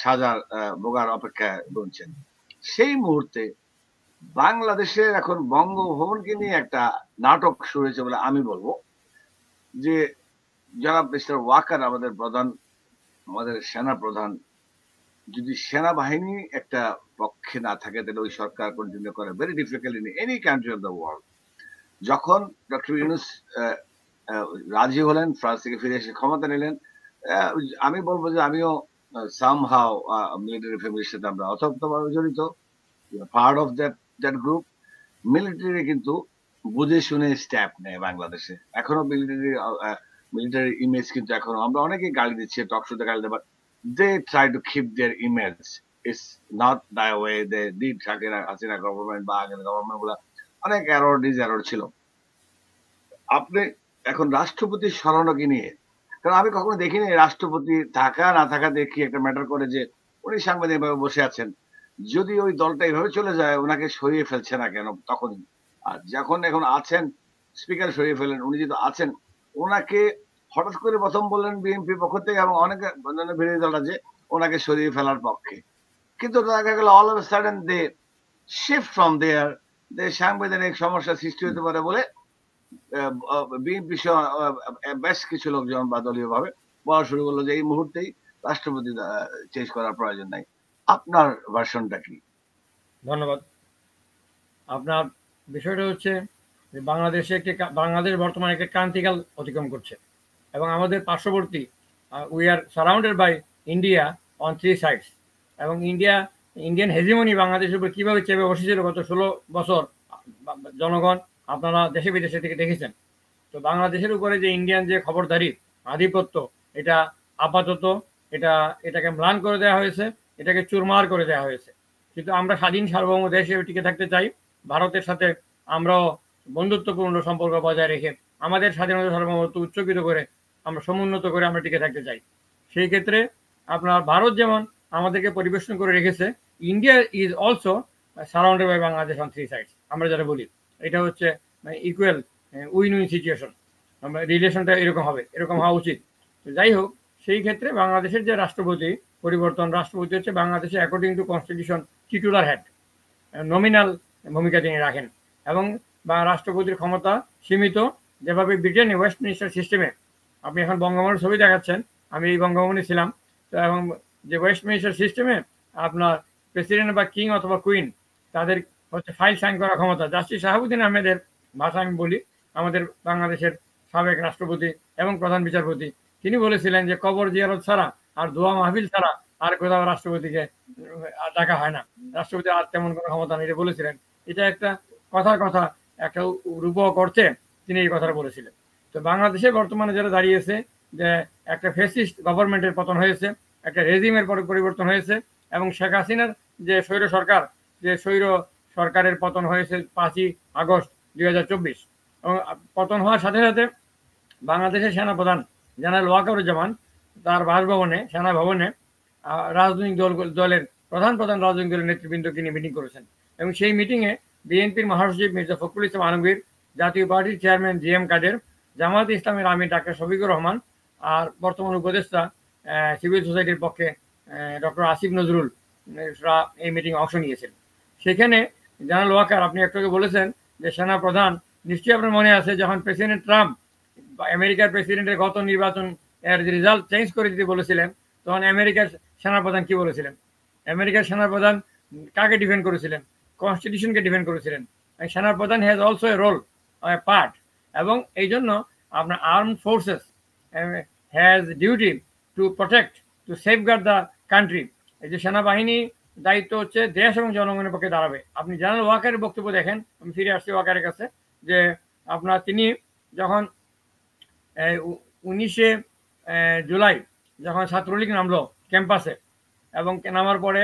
সাজার ভোগার অপেক্ষায় গুনছেন। সেই মুহূর্তে বাংলাদেশের এখন বঙ্গভবনকে নিয়ে একটা নাটক শুরু হয়েছে বলে আমি বলবো। যে যারা মিস্টার ওয়াকার আমাদের প্রধান, আমাদের সেনা প্রধান, যদি সেনাবাহিনী একটা পক্ষে না থাকে তাহলে ওই সরকার কন্টিনিউ করে very difficult in any country of the world. যখন ডক্টর ইউনূস রাজি হলেন, ফ্রান্স থেকে ফিরে এসে ক্ষমতা নিলেন, আমি বলবো যে আমিও সামহাও মিলিটারি ফ্যামিলির সাথে আমরা অতপ্তভাবে জড়িত, part of that group. Military কিন্তু বুঝে শুনে স্টেপ নেয় বাংলাদেশে। এখনো মিলিটারি ইমেজ কিন্তু এখনো আমরা অনেকে গালি দিচ্ছি, টক শোতে গালি দেবার, they try to keep their image. It's not that way. They did Hasina government বা আগের গভর্নমেন্ট গুলা অনেক এরর ছিল। আপনি এখন রাষ্ট্রপতি সরানোকে নিয়ে, কারণ আমি কখনো দেখিনি রাষ্ট্রপতি থাকা না থাকা দেখি একটা ম্যাটার করে যে উনি সাংবাদিক ভাবে বসে আছেন, যদি ওই দলটা এইভাবে চলে যায় ওনাকে সরিয়ে ফেলছে না কেন তখনই। আর যখন এখন আছেন স্পিকার সরিয়ে ফেলেন, উনি যেহেতু আছেন, ওনাকে হঠাৎ করে প্রথম বললেন বিএনপি পক্ষ থেকে এবং অনেক বিরোধী দলরা যে ওনাকে সরিয়ে ফেলার পক্ষে, কিন্তু দেখা গেল all of sudden they shift from there, সাংবিধানিক সমস্যা সৃষ্টি হতে পারে বলে বিএনপি বেশ কিছু লোকজন বা দলীয় ভাবে বলা শুরু করলো যে এই মুহূর্তেই রাষ্ট্রপতি চেঞ্জ করার প্রয়োজন নাই। আপনার ভার্সনটা কি? ধন্যবাদ। আপনার বিষয়টা হচ্ছে যে বাংলাদেশ বর্তমানে একটি ক্রান্তিকাল অতিক্রম করছে এবং আমাদের পার্শ্ববর্তী we are surrounded by India on 3 sides এবং ইন্ডিয়ান হেজিমনি বাংলাদেশের উপর কীভাবে চেপে বসেছিল গত 16 বছর জনগণ আপনারা দেশে বিদেশে থেকে দেখেছেন। তো বাংলাদেশের উপরে যে ইন্ডিয়ান যে খবরদারি আধিপত্য, এটা আপাতত এটাকে ম্লান করে দেওয়া হয়েছে, এটাকে চুরমার করে দেওয়া হয়েছে। কিন্তু আমরা স্বাধীন সার্বভৌম দেশ হিসেবে টিকে থাকতে চাই। ভারতের সাথে আমরাও বন্ধুত্বপূর্ণ সম্পর্ক বজায় রেখে আমাদের স্বাধীনতা সার্বভৌমত্ব উচ্চকিত করে আমরা সমুন্নত করে আমরা টিকে থাকতে চাই। সেই ক্ষেত্রে আপনার ভারত যেমন আমাদেরকে পরিবেশন করে রেখেছে, India is also surrounded by Bangladesh on 3 sides. আমরা যারা বলি এটা হচ্ছে ইকুয়াল উইন উইন সিচুয়েশন, আমরা রিলেশনটা এরকম হওয়া উচিত। যাই হোক, সেই ক্ষেত্রে বাংলাদেশের যে রাষ্ট্রপতি রাষ্ট্রপতি হচ্ছে বাংলাদেশে according to constitution titular head, nominal ভূমিকা তিনি রাখেন এবং রাষ্ট্রপতির ক্ষমতা সীমিত। যেভাবে ব্রিটেনে ওয়েস্টমিনিস্টার সিস্টেমে, আপনি এখন বঙ্গভবনের ছবি দেখাচ্ছেন, আমি এই বঙ্গভবনে ছিলাম, তো এবং যে ওয়েস্টমিনিস্টার সিস্টেমে আপনার প্রেসিডেন্ট বা কিং অথবা কুইন তাদের হচ্ছে ফাইল সাইন করার ক্ষমতা। জাস্টিস শাহাবুদ্দিন আহমেদের ভাষা আমি বলি, আমাদের বাংলাদেশের সাবেক রাষ্ট্রপতি এবং প্রধান বিচারপতি, তিনি বলেছিলেন যে কবর জিয়ারত ছাড়া আর দোয়া মাহফিল ছাড়া আর কোথাও রাষ্ট্রপতিকে ডাকা হয় না, রাষ্ট্রপতি আর তেমন কোনো ক্ষমতা নেই, এটা বলেছিলেন। এটা একটা কথা একটা রূপক অর্থে তিনি এই কথাটা বলেছিলেন। তো বাংলাদেশে বর্তমানে যারা দাঁড়িয়েছে যে একটা ফ্যাসিস্ট গভর্নমেন্টের পতন হয়েছে, একটা রেজিমের পরিবর্তন হয়েছে এবং শেখ হাসিনার যে স্বৈর সরকারের পতন হয়েছে 5ই আগস্ট 2024 এবং পতন হওয়ার সাথে সাথে বাংলাদেশের সেনাপ্রধান জেনারেল ওয়াকারুজ্জামান তার বাসভবনে সেনা ভবনে রাজনৈতিক দলের প্রধান রাজনৈতিক দলের নেতৃবৃন্দকে নিয়ে মিটিং করেছেন এবং সেই মিটিংয়ে বিএনপির মহাসচিব মির্জা ফখরুল ইসলাম আলমগীর, জাতীয় পার্টির চেয়ারম্যান জিএম কাদের, জামায়াতে ইসলামের আমির ডাক্তার শফিকুর রহমান আর বর্তমান উপদেষ্টা সিভিল সোসাইটির পক্ষে ডক্টর আসিফ নজরুল এই মিটিংয়ে অংশ নিয়েছেন। সেখানে জেনারেল ওয়াকার, আপনি একটু আগে বলেছেন যে সেনা প্রধান, নিশ্চয়ই আপনার মনে আছে যখন প্রেসিডেন্ট ট্রাম্প আমেরিকার প্রেসিডেন্টের গত নির্বাচন এর রেজাল্ট চেঞ্জ করে দিতে বলেছিলেন, তখন আমেরিকার সেনাপ্রধান কি বলেছিলেন? আমেরিকার সেনাপ্রধান কাকে ডিফেন্ড করেছিলেন? কনস্টিটিউশনকে ডিফেন্ড করেছিলেন। সেনাপ্রধান has also a role part এবং এই জন্য আপনার arm forces has duty to protect, to safeguard the country. এই যে সেনাবাহিনী দায়িত্ব হচ্ছে দেশ এবং জনগণের পক্ষে দাঁড়াবে। আপনি জেনারেল ওয়াকারের বক্তব্য দেখেন, আমি ফিরে আসছি ওয়াকারের কাছে, যে আপনার তিনি যখন 19 জুলাই যখন ছাত্রলীগ নামলো ক্যাম্পাসে এবং নামার পরে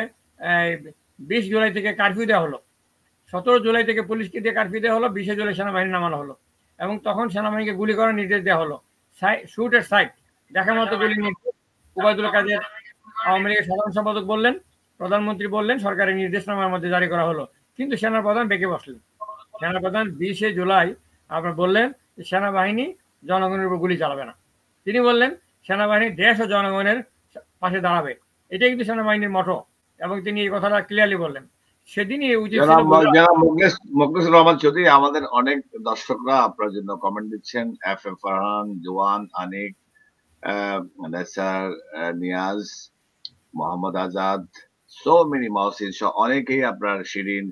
20 জুলাই থেকে কারফিউ দেওয়া হলো, 17 জুলাই থেকে পুলিশকে দিয়ে কারফিউ দেওয়া হলো, 20 জুলাই সেনাবাহিনী নামানো হলো এবং তখন সেনাবাহিনীকে গুলি করার নির্দেশ দেওয়া হলো। শুট এট সাইট, দেখার মতো গুলি নির্দেশ ওবায়দুল কাদের আওয়ামী লীগের সাধারণ সম্পাদক বললেন, প্রধানমন্ত্রী বললেন, সরকারের নির্দেশনামার মধ্যে জারি করা হলো। কিন্তু সেনাপ্রধান বেঁকে বসলেন। সেনাপ্রধান 20 জুলাই আপনার বললেন সেনাবাহিনী জনগণের উপর গুলি চালাবে না। তিনি বললেন সেনাবাহিনী দেশ ও জনগণের পাশে দাঁড়াবে, এটাই কিন্তু সেনাবাহিনীর মটো এবং তিনি এই কথাটা ক্লিয়ারলি বললেন। সেদিনই উচিত ছিল। মুখলেসুর রহমান চৌধুরী, আমাদের অনেক দর্শকরা আপনার জন্য কমেন্ট দিচ্ছেন, এফ এম ফারহান, জোয়ান, আনিক, নিয়াজ, মোহাম্মদ আজাদ, সো মেনি, মাহসিন সহ অনেকেই, আপনার শিরিন,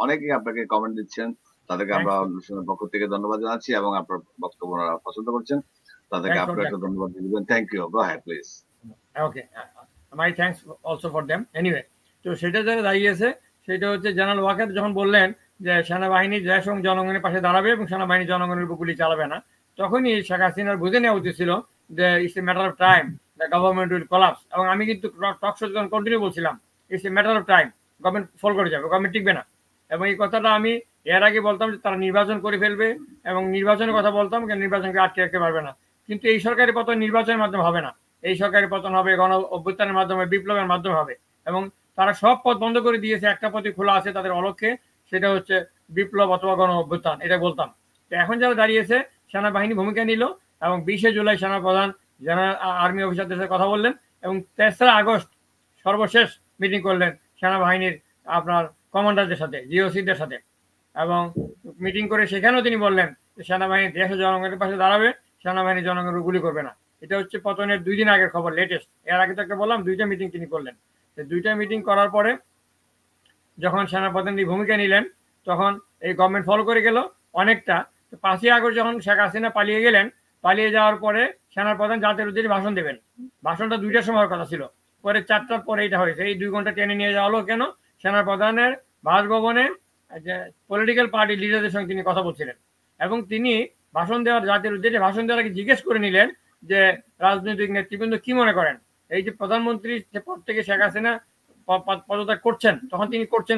অনেকেই আপনাকে কমেন্ট দিচ্ছেন। তাদেরকে আমরা অনুষ্ঠানের পক্ষ থেকে ধন্যবাদ জানাচ্ছি এবং আপনার বক্তব্য পছন্দ করছেন, তাদেরকে আপনার একটা ধন্যবাদ দিবেন। Thank you, go ahead please. Okay, my thanks also for them. Anyway, তো সেটা যারা দাঁড়িয়েছে সেটা হচ্ছে জেনারেল ওয়াকার যখন বললেন যে সেনাবাহিনী দেশ এবং জনগণের পাশে দাঁড়াবে এবং সেনাবাহিনী জনগণের উপর গুলি চালাবে না, তখনই শেখ হাসিনার বুঝে নেওয়া উচিত ছিল যে it's a matter of time the government will collapse. এবং আমি কিন্তু টক শো যখন কন্টিনিউ বলছিলাম it's a matter of time, government fall করে যাবে, গভর্নমেন্ট টিকবে না। এবং এই কথাটা আমি এর আগে বলতাম যে তারা নির্বাচন করে ফেলবে এবং নির্বাচনের কথা বলতাম, নির্বাচনকে আটকে রাখতে পারবে না। কিন্তু এই সরকারি পতন নির্বাচনের মাধ্যমে হবে না, এই সরকারি পতন হবে গণ অভ্যুত্থানের মাধ্যমে, বিপ্লবের মাধ্যমে হবে। এবং তারা সব পথ বন্ধ করে দিয়েছে, একটা পথই খোলা আছে তাদের অলক্ষ্যে, সেটা হচ্ছে বিপ্লব অথবা গণ অভ্যুত্থান, এটা বলতাম। তো এখন যারা দাঁড়িয়েছে সেনাবাহিনী ভূমিকা নিল এবং 20 জুলাই সেনাপ্রধান জেনারেল আর্মি অফিসারদের সাথে কথা বললেন এবং 3 আগস্ট সর্বশেষ মিটিং করলেন সেনাবাহিনীর আপনার কমান্ডারদের সাথে, জিওসিদের সাথে। এবং মিটিং করে সেখানেও তিনি বললেন যে সেনাবাহিনী দেশ ও জনগণের পাশে দাঁড়াবে, সেনাবাহিনী জনগণের গুলি করবে না। এটা হচ্ছে পতনের 2 দিন আগের খবর, লেটেস্ট। এর আগে তো একটা বললাম 2টা মিটিং তিনি করলেন। 2টা মিটিং করার পরে যখন সেনাপ্রধান ভূমিকা নিলেন তখন এই গভর্নমেন্ট ফলো করে গেল অনেকটা। 5ই আগস্ট যখন শেখ হাসিনা পালিয়ে গেলেন, পালিয়ে যাওয়ার পরে সেনাপ্রধান জাতির উদ্দেশ্যে ভাষণ দেবেন। ভাষণটা 2টার সময় কথা ছিল, পরে 4টার পরে এটা হয়েছে। এই 2 ঘন্টা টেনে নিয়ে যাওয়া হলো কেন? সেনাপ্রধানের বাসভবনে যে পলিটিক্যাল পার্টি লিডারদের সঙ্গে তিনি কথা বলছিলেন, এবং তিনি ভাষণ দেওয়ার জাতির উদ্দেশ্যে ভাষণ দেওয়ার আগে জিজ্ঞেস করে নিলেন যে রাজনৈতিক নেতৃবৃন্দ কি মনে করেন এই যে প্রধানমন্ত্রী পদ থেকে শেখ হাসিনা পদত্যাগ করছেন, তখন তিনি করছেন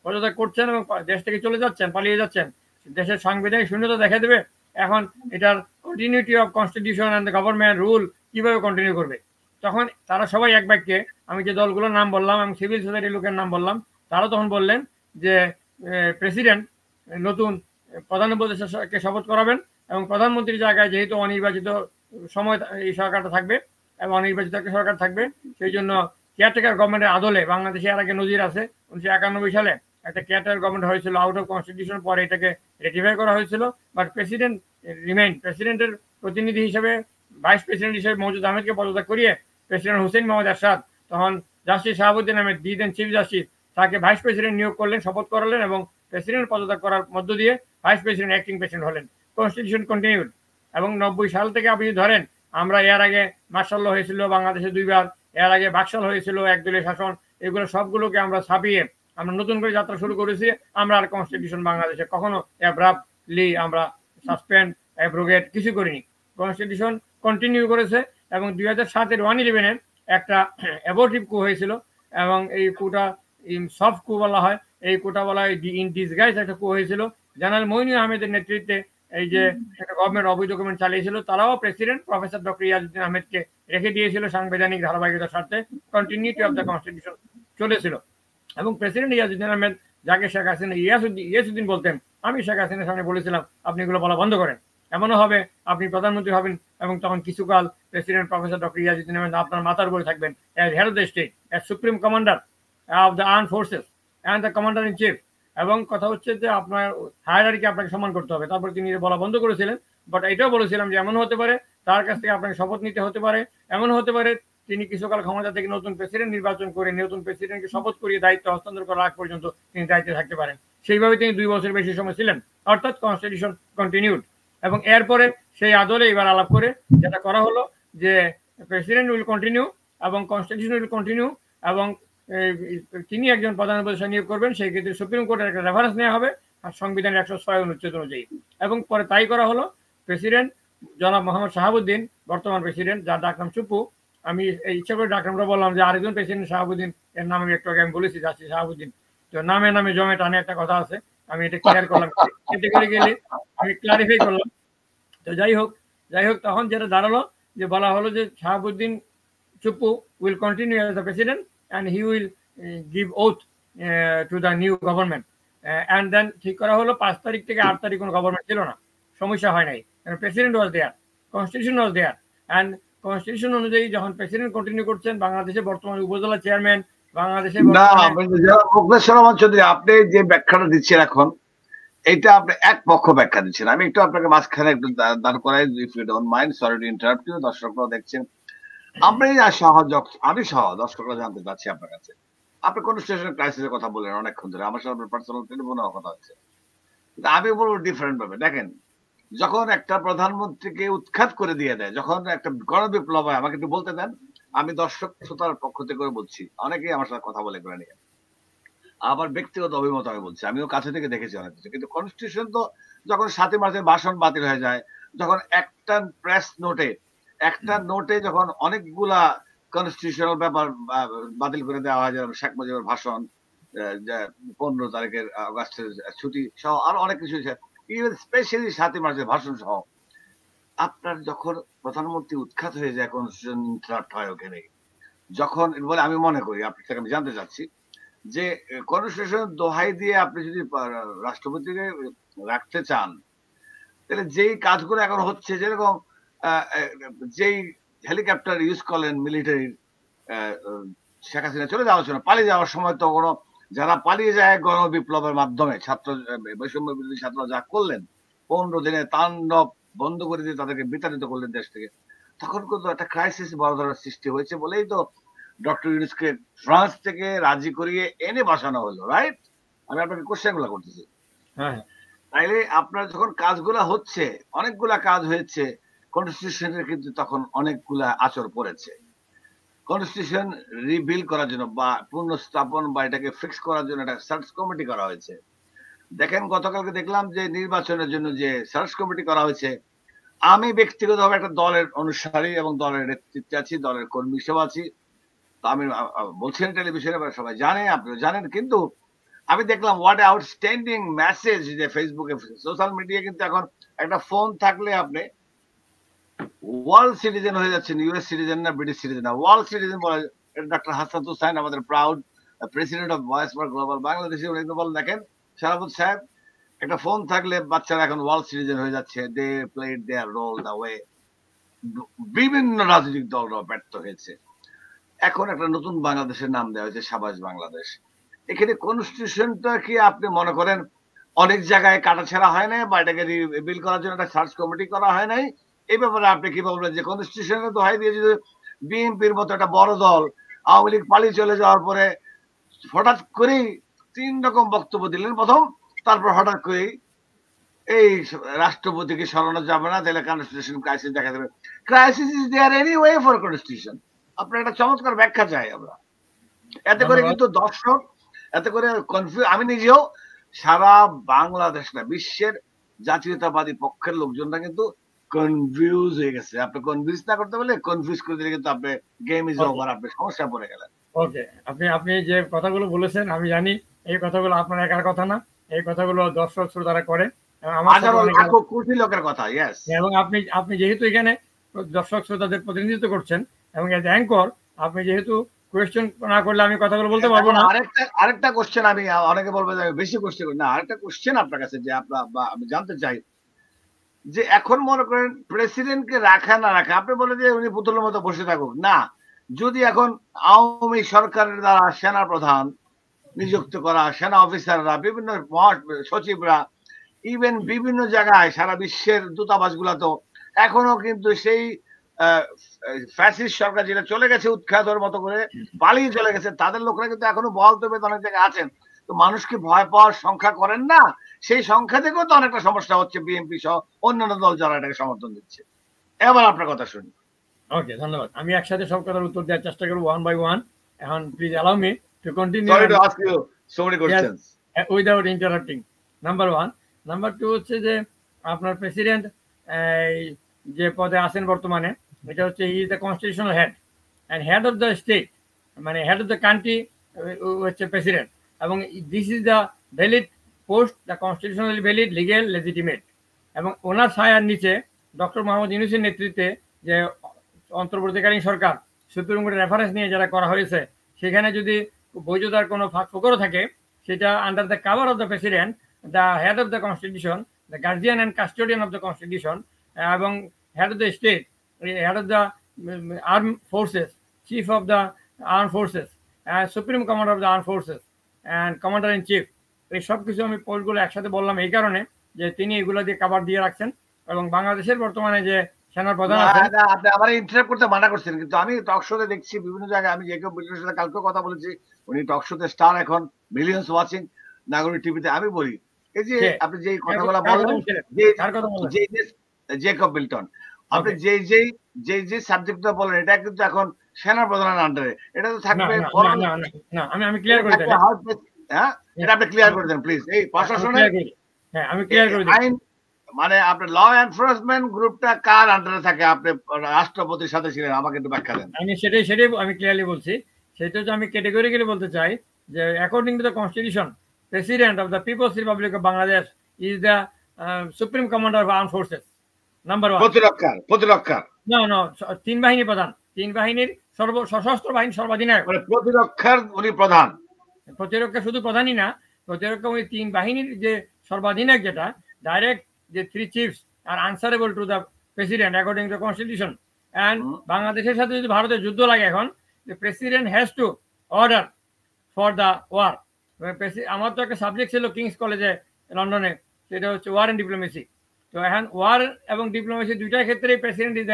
পদত্যাগ করছেন এবং দেশ থেকে চলে যাচ্ছেন, পালিয়ে যাচ্ছেন, দেশের সাংবিধানিক শূন্যতা দেখা দেবে। এখন এটার continuity of constitution and the government rule কিভাবে কন্টিনিউ করবে? তখন তারা সবাই এক বাক্যে, আমি যে দলগুলোর নাম বললাম এবং সিভিল সোসাইটির লোকের নাম বললাম, তারা তখন বললেন যে প্রেসিডেন্ট নতুন প্রধান উপদেষ্টাকে শপথ করাবেন এবং প্রধানমন্ত্রীর জায়গায় যেহেতু অনির্বাচিত সময় এই সরকারটা থাকবে এবং অনির্বাচিত একটা সরকার থাকবে, সেই জন্য কেয়ারটেকার গভর্নমেন্টের আদলে বাংলাদেশে এর আগে নজির আছে 1991 সালে একটা কেয়ারটেকার গভর্নমেন্ট হয়েছিল আউট অফ কনস্টিটিউশন, পরে এটাকে রেটিফাই করা হয়েছিল। বাট প্রেসিডেন্ট রিমেইন, প্রেসিডেন্টের প্রতিনিধি হিসেবে ভাইস প্রেসিডেন্ট হিসেবে মওজুদ আহমেদকে পদত্যাগ করিয়ে প্রেসিডেন্ট হুসেইন মোহাম্মদ এরশাদ, তখন জাস্টিস শাহাবুদ্দিন আহমেদ দিন চিফ জাস্টিস, তাকে ভাইস প্রেসিডেন্ট নিয়োগ করলেন, শপথ করালেন এবং প্রেসিডেন্ট পদত্যাগ করার মধ্য দিয়ে ভাইস প্রেসিডেন্ট অ্যাক্টিং প্রেসিডেন্ট হলেন। Constitution continued. এবং 90 সাল থেকে আপনি ধরেন, আমরা এর আগে মার্শাল হয়েছিল বাংলাদেশে 2বার, এর আগে বাকশাল হয়েছিল একদলীয় শাসন, এগুলো সবগুলোকে আমরা ছাপিয়ে আমরা নতুন করে যাত্রা শুরু করেছি। আমরা আর কনস্টিটিউশন বাংলাদেশে কখনো অ্যাব্রাপ্টলি আমরা সাসপেন্ড অ্যাব্রোগেট কিছু করিনি। কনস্টিটিউশন কন্টিনিউ করেছে এবং 2007-এর 1/11 একটা অ্যাবোর্টিভ কু হয়েছিল এবং এই কুটা সফট কু বলা হয়, এই কুটা বলা হয় ইন ডিসগাইজ একটা কু হয়েছিল। জেনারেল মইনুল আহমেদের নেতৃত্বে এই যে একটা গভর্নমেন্ট অবৈধ গভর্নমেন্ট চালিয়েছিল, তারাও প্রেসিডেন্ট প্রফেসর ডক্টর ইয়াজউদ্দিন আহমেদকে রেখে দিয়েছিল সাংবিধানিক ধারাবাহিকতার স্বার্থে, কন্টিনিউটি অফ দ্য কনস্টিটিউশন চলেছিল। এবং প্রেসিডেন্ট ইয়াজউদ্দিন আহমেদ, যাকে শেখ হাসিনা ইয়াসউদ্দিন বলতেন, আমি শেখ হাসিনার সামনে বলেছিলাম আপনি এগুলো বলা বন্ধ করেন, এমনও হবে আপনি প্রধানমন্ত্রী হবেন এবং তখন কিছুকাল president professor doctor Iajuddin Ahmed আপনার মাথার উপরে থাকবেন as head of the state, as supreme commander of the arm forces and the commander in chief. এবং কথা হচ্ছে যে আপনার হায়ারার্কি আপনাকে সম্মান করতে হবে। তারপর তিনি বলা বন্ধ করেছিলেন। বাট এটাও বলেছিলাম যে এমন হতে পারে তার কাছ থেকে আপনাকে শপথ নিতে হতে পারে, এমন হতে পারে তিনি কিছুকাল ক্ষমতা থেকে নতুন প্রেসিডেন্ট নির্বাচন করে নতুন প্রেসিডেন্টকে শপথ করিয়ে দায়িত্ব হস্তান্তর করার আগ পর্যন্ত তিনি দায়িত্বে থাকতে পারেন। সেইভাবে তিনি 2 বছর বেশি সময় ছিলেন, অর্থাৎ কনস্টিটিউশন কন্টিনিউড। এবং এরপরে সেই আদলে এবার আলাপ করে যেটা করা হলো যে প্রেসিডেন্ট উইল কন্টিনিউ এবং কনস্টিটিউশন উইল কন্টিনিউ এবং তিনি একজন প্রধান উপদেষ্টা নিয়োগ করবেন। সেই ক্ষেত্রে সুপ্রিম কোর্টের একটা রেফারেন্স নেওয়া হবে আর সংবিধানের 106 অনুচ্ছেদ অনুযায়ী। এবং পরে তাই করা হলো। প্রেসিডেন্ট জনাব মোহাম্মদ শাহাবুদ্দিন, বর্তমান প্রেসিডেন্ট, যার ডাকনাম চুপু, আমি এই ইচ্ছা করে ডাকনামটা বললাম যে আরেকজন প্রেসিডেন্ট শাহাবুদ্দিন, এর নাম আমি একটু আগে আমি বলেছি জাস্টিস শাহাবুদ্দিন, তো নামে নামে জমে টানে একটা কথা আছে, আমি এটা ক্লিয়ার করলাম, এতে করে গেলে আমি ক্লারিফাই করলাম। তো যাই হোক তখন যেটা দাঁড়ালো যে বলা হলো যে Shahabuddin Chuppu will continue as the president and he will give oath to the new government and then ঠিক করা হলো 5 তারিখ থেকে 8 তারিখ কোনো গভর্নমেন্ট ছিল না, সমস্যা হয় নাই, president was there, constitution was there and constitution অনুযায়ী যখন প্রেসিডেন্ট কন্টিনিউ করছেন, বাংলাদেশে বর্তমান উপজেলা চেয়ারম্যান, বাংলাদেশে আপনি যে ব্যাখ্যাটা দিচ্ছেন এখন, এটা আপনি এক পক্ষ ব্যাখ্যা দিচ্ছেন, আমি একটু আপনাকে মাঝখানে একটু দাঁড় করাই, if you don't mind, sorry to interrupt you, দর্শকরা দেখছেন, আমি সহ দর্শকরা জানতে চাচ্ছি আপনার কাছে, আপনি কোন স্টেশনের ক্রাইসিসের কথা বললেন অনেকক্ষণ ধরে, আমার সাথে পার্সোনাল টেলিফোনে কথা হচ্ছে, আমি বলবো ডিফারেন্ট ভাবে। দেখেন, যখন একটা প্রধানমন্ত্রীকে উৎখাত করে দিয়ে দেয়, যখন একটা গণবিপ্লব হয়, আমাকে একটু বলতে দেন, আমি দর্শক শ্রোতার পক্ষ থেকে বলছি, অনেকেই আমার সাথে কথা বলে করে নিয়ে, আবার ব্যক্তিগত অভিমত আমি বলছি, আমিও কাছে থেকে দেখেছি অনেক কিছু। কিন্তু কনস্টিটিউশন তো যখন 7 মার্চের ভাষণ বাতিল হয়ে যায়, যখন একটা প্রেস নোটে যখন অনেকগুলা কনস্টিটিউশনাল ব্যাপার বাতিল করে দেওয়া হয়, যেমন শেখ মুজিবের ভাষণ, 15 তারিখের আগস্টের ছুটি সহ আরো অনেক কিছু, স্পেশালি 7 মার্চের ভাষণ সহ, আপনার যখন প্রধানমন্ত্রী উৎখাত হয়ে যায়, কনস্টিটিউশন ইন্টারাপ্ট হয় ওখানে, যখন বলে আমি মনে করি, আপনার থেকে আমি জানতে চাচ্ছি যে কনস্টিটিউশন দোহাই দিয়ে আপনি যদি রাষ্ট্রপতিকে রাখতে চান, তাহলে যেই কাজগুলো এখন হচ্ছে, যেরকম যেই হেলিকপ্টার ইউজ করলেন মিলিটারি, শেখ হাসিনা চলে যাওয়ার জন্য, পালিয়ে যাওয়ার সময় তো কোনো, যারা পালিয়ে যায় গণবিপ্লবের মাধ্যমে, বৈষম্য বিরোধী ছাত্ররা যা করলেন, 15 দিনে তাণ্ডব বন্ধ করে দিয়ে তাদেরকে বিতাড়িত করলেন দেশ থেকে, তখন কিন্তু একটা ক্রাইসিস বড় ধরনের সৃষ্টি হয়েছে বলেই তো ডক্টর ইউনূসকে ফ্রান্স থেকে রাজি করিয়ে এনে বসানো হলো, রাইট? আমি আপনাকে কোশ্চেন গুলা করতেছি। তাইলে আপনার যখন কাজগুলা হচ্ছে, অনেকগুলা কাজ হয়েছে, কনস্টিটিউশনের কিন্তু তখন অনেকগুলা আঁচড় পড়েছে। কনস্টিটিউশন রিবিল করার জন্য বা পুনঃস্থাপন বা এটাকে ফিক্স করার জন্য একটা সার্চ কমিটি করা হয়েছে। দেখেন গতকালকে দেখলাম যে নির্বাচনের জন্য যে সার্চ কমিটি করা হয়েছে, আমি ব্যক্তিগতভাবে একটা দলের অনুসারী এবং দলের নেতৃত্বে আছি, দলের কর্মী হিসেবে আছি। তো আমি বলছেন টেলিভিশনে, সবাই জানে, আপনিও জানেন, কিন্তু আমি দেখলাম হোয়াট আউটস্ট্যান্ডিং মেসেজ যে ফেসবুকে, সোশ্যাল মিডিয়া কিন্তু এখন একটা ফোন থাকলে আপনি ওয়ার্ল্ড সিটিজেন হয়ে যাচ্ছেন, ইউএস সিটিজেন না ব্রিটিশ সিটিজেন না, ওয়ার্ল্ড সিটিজেন বলে। ডক্টর হাসান হুসাইন, আমাদের proud president of voice for global বাংলাদেশে, উনি তো বলেন, দেখেন শারাফুত সাহেব, একটা ফোন থাকলে বাচ্চারা এখন ওয়ার্ল্ড সিটিজেন হয়ে যাচ্ছে। They played their role the way বিভিন্ন রাজনৈতিক দলরাও ব্যর্থ হয়েছে। এখন একটা নতুন বাংলাদেশের নাম দেওয়া হয়েছে সাবাস বাংলাদেশ। এখানে কনস্টিটিউশনটা কি আপনি মনে করেন অনেক জায়গায় কাটাছেড়া হয় নাই বা এটাকে রিবিল করার জন্য একটা সার্চ কমিটি করা হয় নাই? এই ব্যাপারে আপনি কি বলবেন যে কনস্টিটিউশনে দোহাই দিয়ে যদি বিএনপির মতো একটা বড় দল আওয়ামী লীগ পালিয়ে চলে যাওয়ার পরে হঠাৎ করেই 3 রকম বক্তব্য দিলেন প্রথম, তারপর হঠাৎ করেই এই রাষ্ট্রপতিকে সরানো যাবে না, তাহলে কনস্টিটিউশন ক্রাইসিস দেখা দেবে। Crisis is there anyway for constitution. আপনার একটা চমৎকার ব্যাখ্যা চাই আমরা। এতে করে কিন্তু দর্শক, এতে করে কনফিউজ, আমি নিজেও সারা বাংলাদেশ না বিশ্বের জাতীয়তাবাদী পক্ষের লোকজনরা কিন্তু কনফিউজ হয়ে গেছে। আপনি কনফিউজ না করতে পারলে, কনফিউজ করে দিলে কিন্তু আপনি গেম ইজ ওভার, আপনি সমস্যা পড়ে গেলেন। ওকে, আপনি যে কথাগুলো বলেছেন আমি জানি এই কথাগুলো আপনার একার কথা না, এই কথাগুলো দর্শক শ্রোতারা করে কোটি লোকের কথা। ইয়েস, এবং আপনি যেহেতু এখানে দর্শক শ্রোতাদের প্রতিনিধিত্ব করছেন এবং এজ অ্যাঙ্কর আপনি যেহেতু কোয়েশ্চেন না করলে আমি কথাগুলো বলতে পারবো না। আরেকটা কোশ্চেন, আমি অনেকে বলবে যে বেশি কোশ্চেন না, আরেকটা কোশ্চেন আপনার কাছে যে আমি জানতে চাই যে এখন মনে করেন প্রেসিডেন্টকে রাখা না রাখা, আপনি বলে যে উনি পুতুলের মতো বসে থাকুক না, যদি এখন আওয়ামী সরকারের দ্বারা সেনা প্রধান নিযুক্ত করা, সেনা অফিসাররা, বিভিন্ন সচিবরা, ইভেন বিভিন্ন জায়গায় সারা বিশ্বের দূতাবাসগুলা তো এখনো কিন্তু সেই ফ্যাসিস্ট সরকার যেটা চলে গেছে উৎখাতের মতো করে পালিয়ে চলে গেছে, তাদের লোকরা কিন্তু এখনো বহাল তবিয়তে অনেক জায়গায় আছেন। তো মানুষকে ভয় পাওয়ার সংখ্যা করেন না, সেই সংখ্যা থেকেও তো অনেকটা সমস্যা হচ্ছে বিএনপি সহ অন্যান্য দল যারা এটাকে সমর্থন দিচ্ছে। এবার আপনার কথা শুনি। ওকে, ধন্যবাদ। আমি একসাথে সব কথার উত্তর দেওয়ার চেষ্টা করব ওয়ান বাই ওয়ান। এখন please allow me to continue sorry to ask you so many questions without interrupting. Number 1। Number 2 হচ্ছে যে আপনার প্রেসিডেন্ট যে পদে আছেন বর্তমানে, এটা হচ্ছে he is the constitutional head and head of the state, মানে হেড অফ দ্য কান্ট্রি হচ্ছে প্রেসিডেন্ট, এবং this is the valid post, the constitutionally valid, legal, legitimate. এবং ওনার ছায়ার নিচে ডক্টর মোহাম্মদ ইউনূসের নেতৃত্বে যে অন্তর্বর্তীকালীন সরকার সুপ্রিম কোর্টের রেফারেন্স নিয়ে যারা করা হয়েছে, সেখানে যদি বৈধতার কোনো ফাঁকফোকরও থাকে, সেটা under the cover of the president, the head of the constitution, the guardian and custodian of the constitution, এবং head of the state, head of the arm forces, chief of the arm forces, supreme commander of the arm forces and commander in chief. এই সব কিছু আমি পোস্টগুলো একসাথে বললাম এই কারণে যে তিনি এগুলো দিয়ে কাভার দিয়ে রাখছেন। এবং বাংলাদেশের বর্তমানে যে সেনার প্রধান আপনি আমার ইন্টারাপ্ট করতে মানা করছেন, কিন্তু আমি টক শোতে দেখছি বিভিন্ন জায়গায়, আমি যে কেউ বিল্ডের সাথে কালকে কথা বলেছি, উনি টক শোতে স্টার, এখন মিলিয়ন্স ওয়াচিং নাগরিক টিভিতে। আমি বলি এই যে আপনি যে কথাগুলো বললেন, জেকব বিল্টন, আপনি যে সাবজেক্টটা বলেন, এটা কিন্তু এখন সেনা প্রধানের আন্ডারে, এটা তো থাকবে না। আমি ক্লিয়ার করে দেই। হ্যাঁ, এটা আপনি ক্লিয়ার করে দেন প্লিজ। এই প্রশাসনের, হ্যাঁ আমি ক্লিয়ার করে দিই, মানে আপনি ল এনফোর্সমেন্ট গ্রুপটা কার আন্ডারে থাকে? আপনি রাষ্ট্রপতির সাথে ছিলেন, আমাকে একটু ব্যাখ্যা দেন। আমি সেটাই আমি ক্লিয়ারলি বলছি। সেটা হচ্ছে আমি ক্যাটেগরিক্যালি বলতে চাই যে according to the constitution, president of the people's republic of Bangladesh is the supreme commander of arm forces. Number 1, প্রতিরক্ষার না 3 বাহিনী প্রধান, 3 বাহিনীর সশস্ত্র বাহিনী সর্বাধিনায়ক, মানে প্রতিরক্ষার উনি প্রধান। প্রতিরক্ষা শুধু প্রধানই না, প্রতিরক্ষা ওই 3 বাহিনীর যে সর্বাধিনায়ক, যেটা ডাইরেক্ট যে 3 chiefs are answerable to the president according to constitution. And বাংলাদেশের সাথে যদি ভারতের যুদ্ধ লাগে এখন, the president has to order for the war. আমার তো একটা সাবজেক্ট ছিল কিংস কলেজে লন্ডনে, সেটা হচ্ছে ওয়ার এন্ড ডিপ্লোমেসি। তো এখন ওয়ার এবং ডিপ্লোমেসি দুইটার ক্ষেত্রেই president is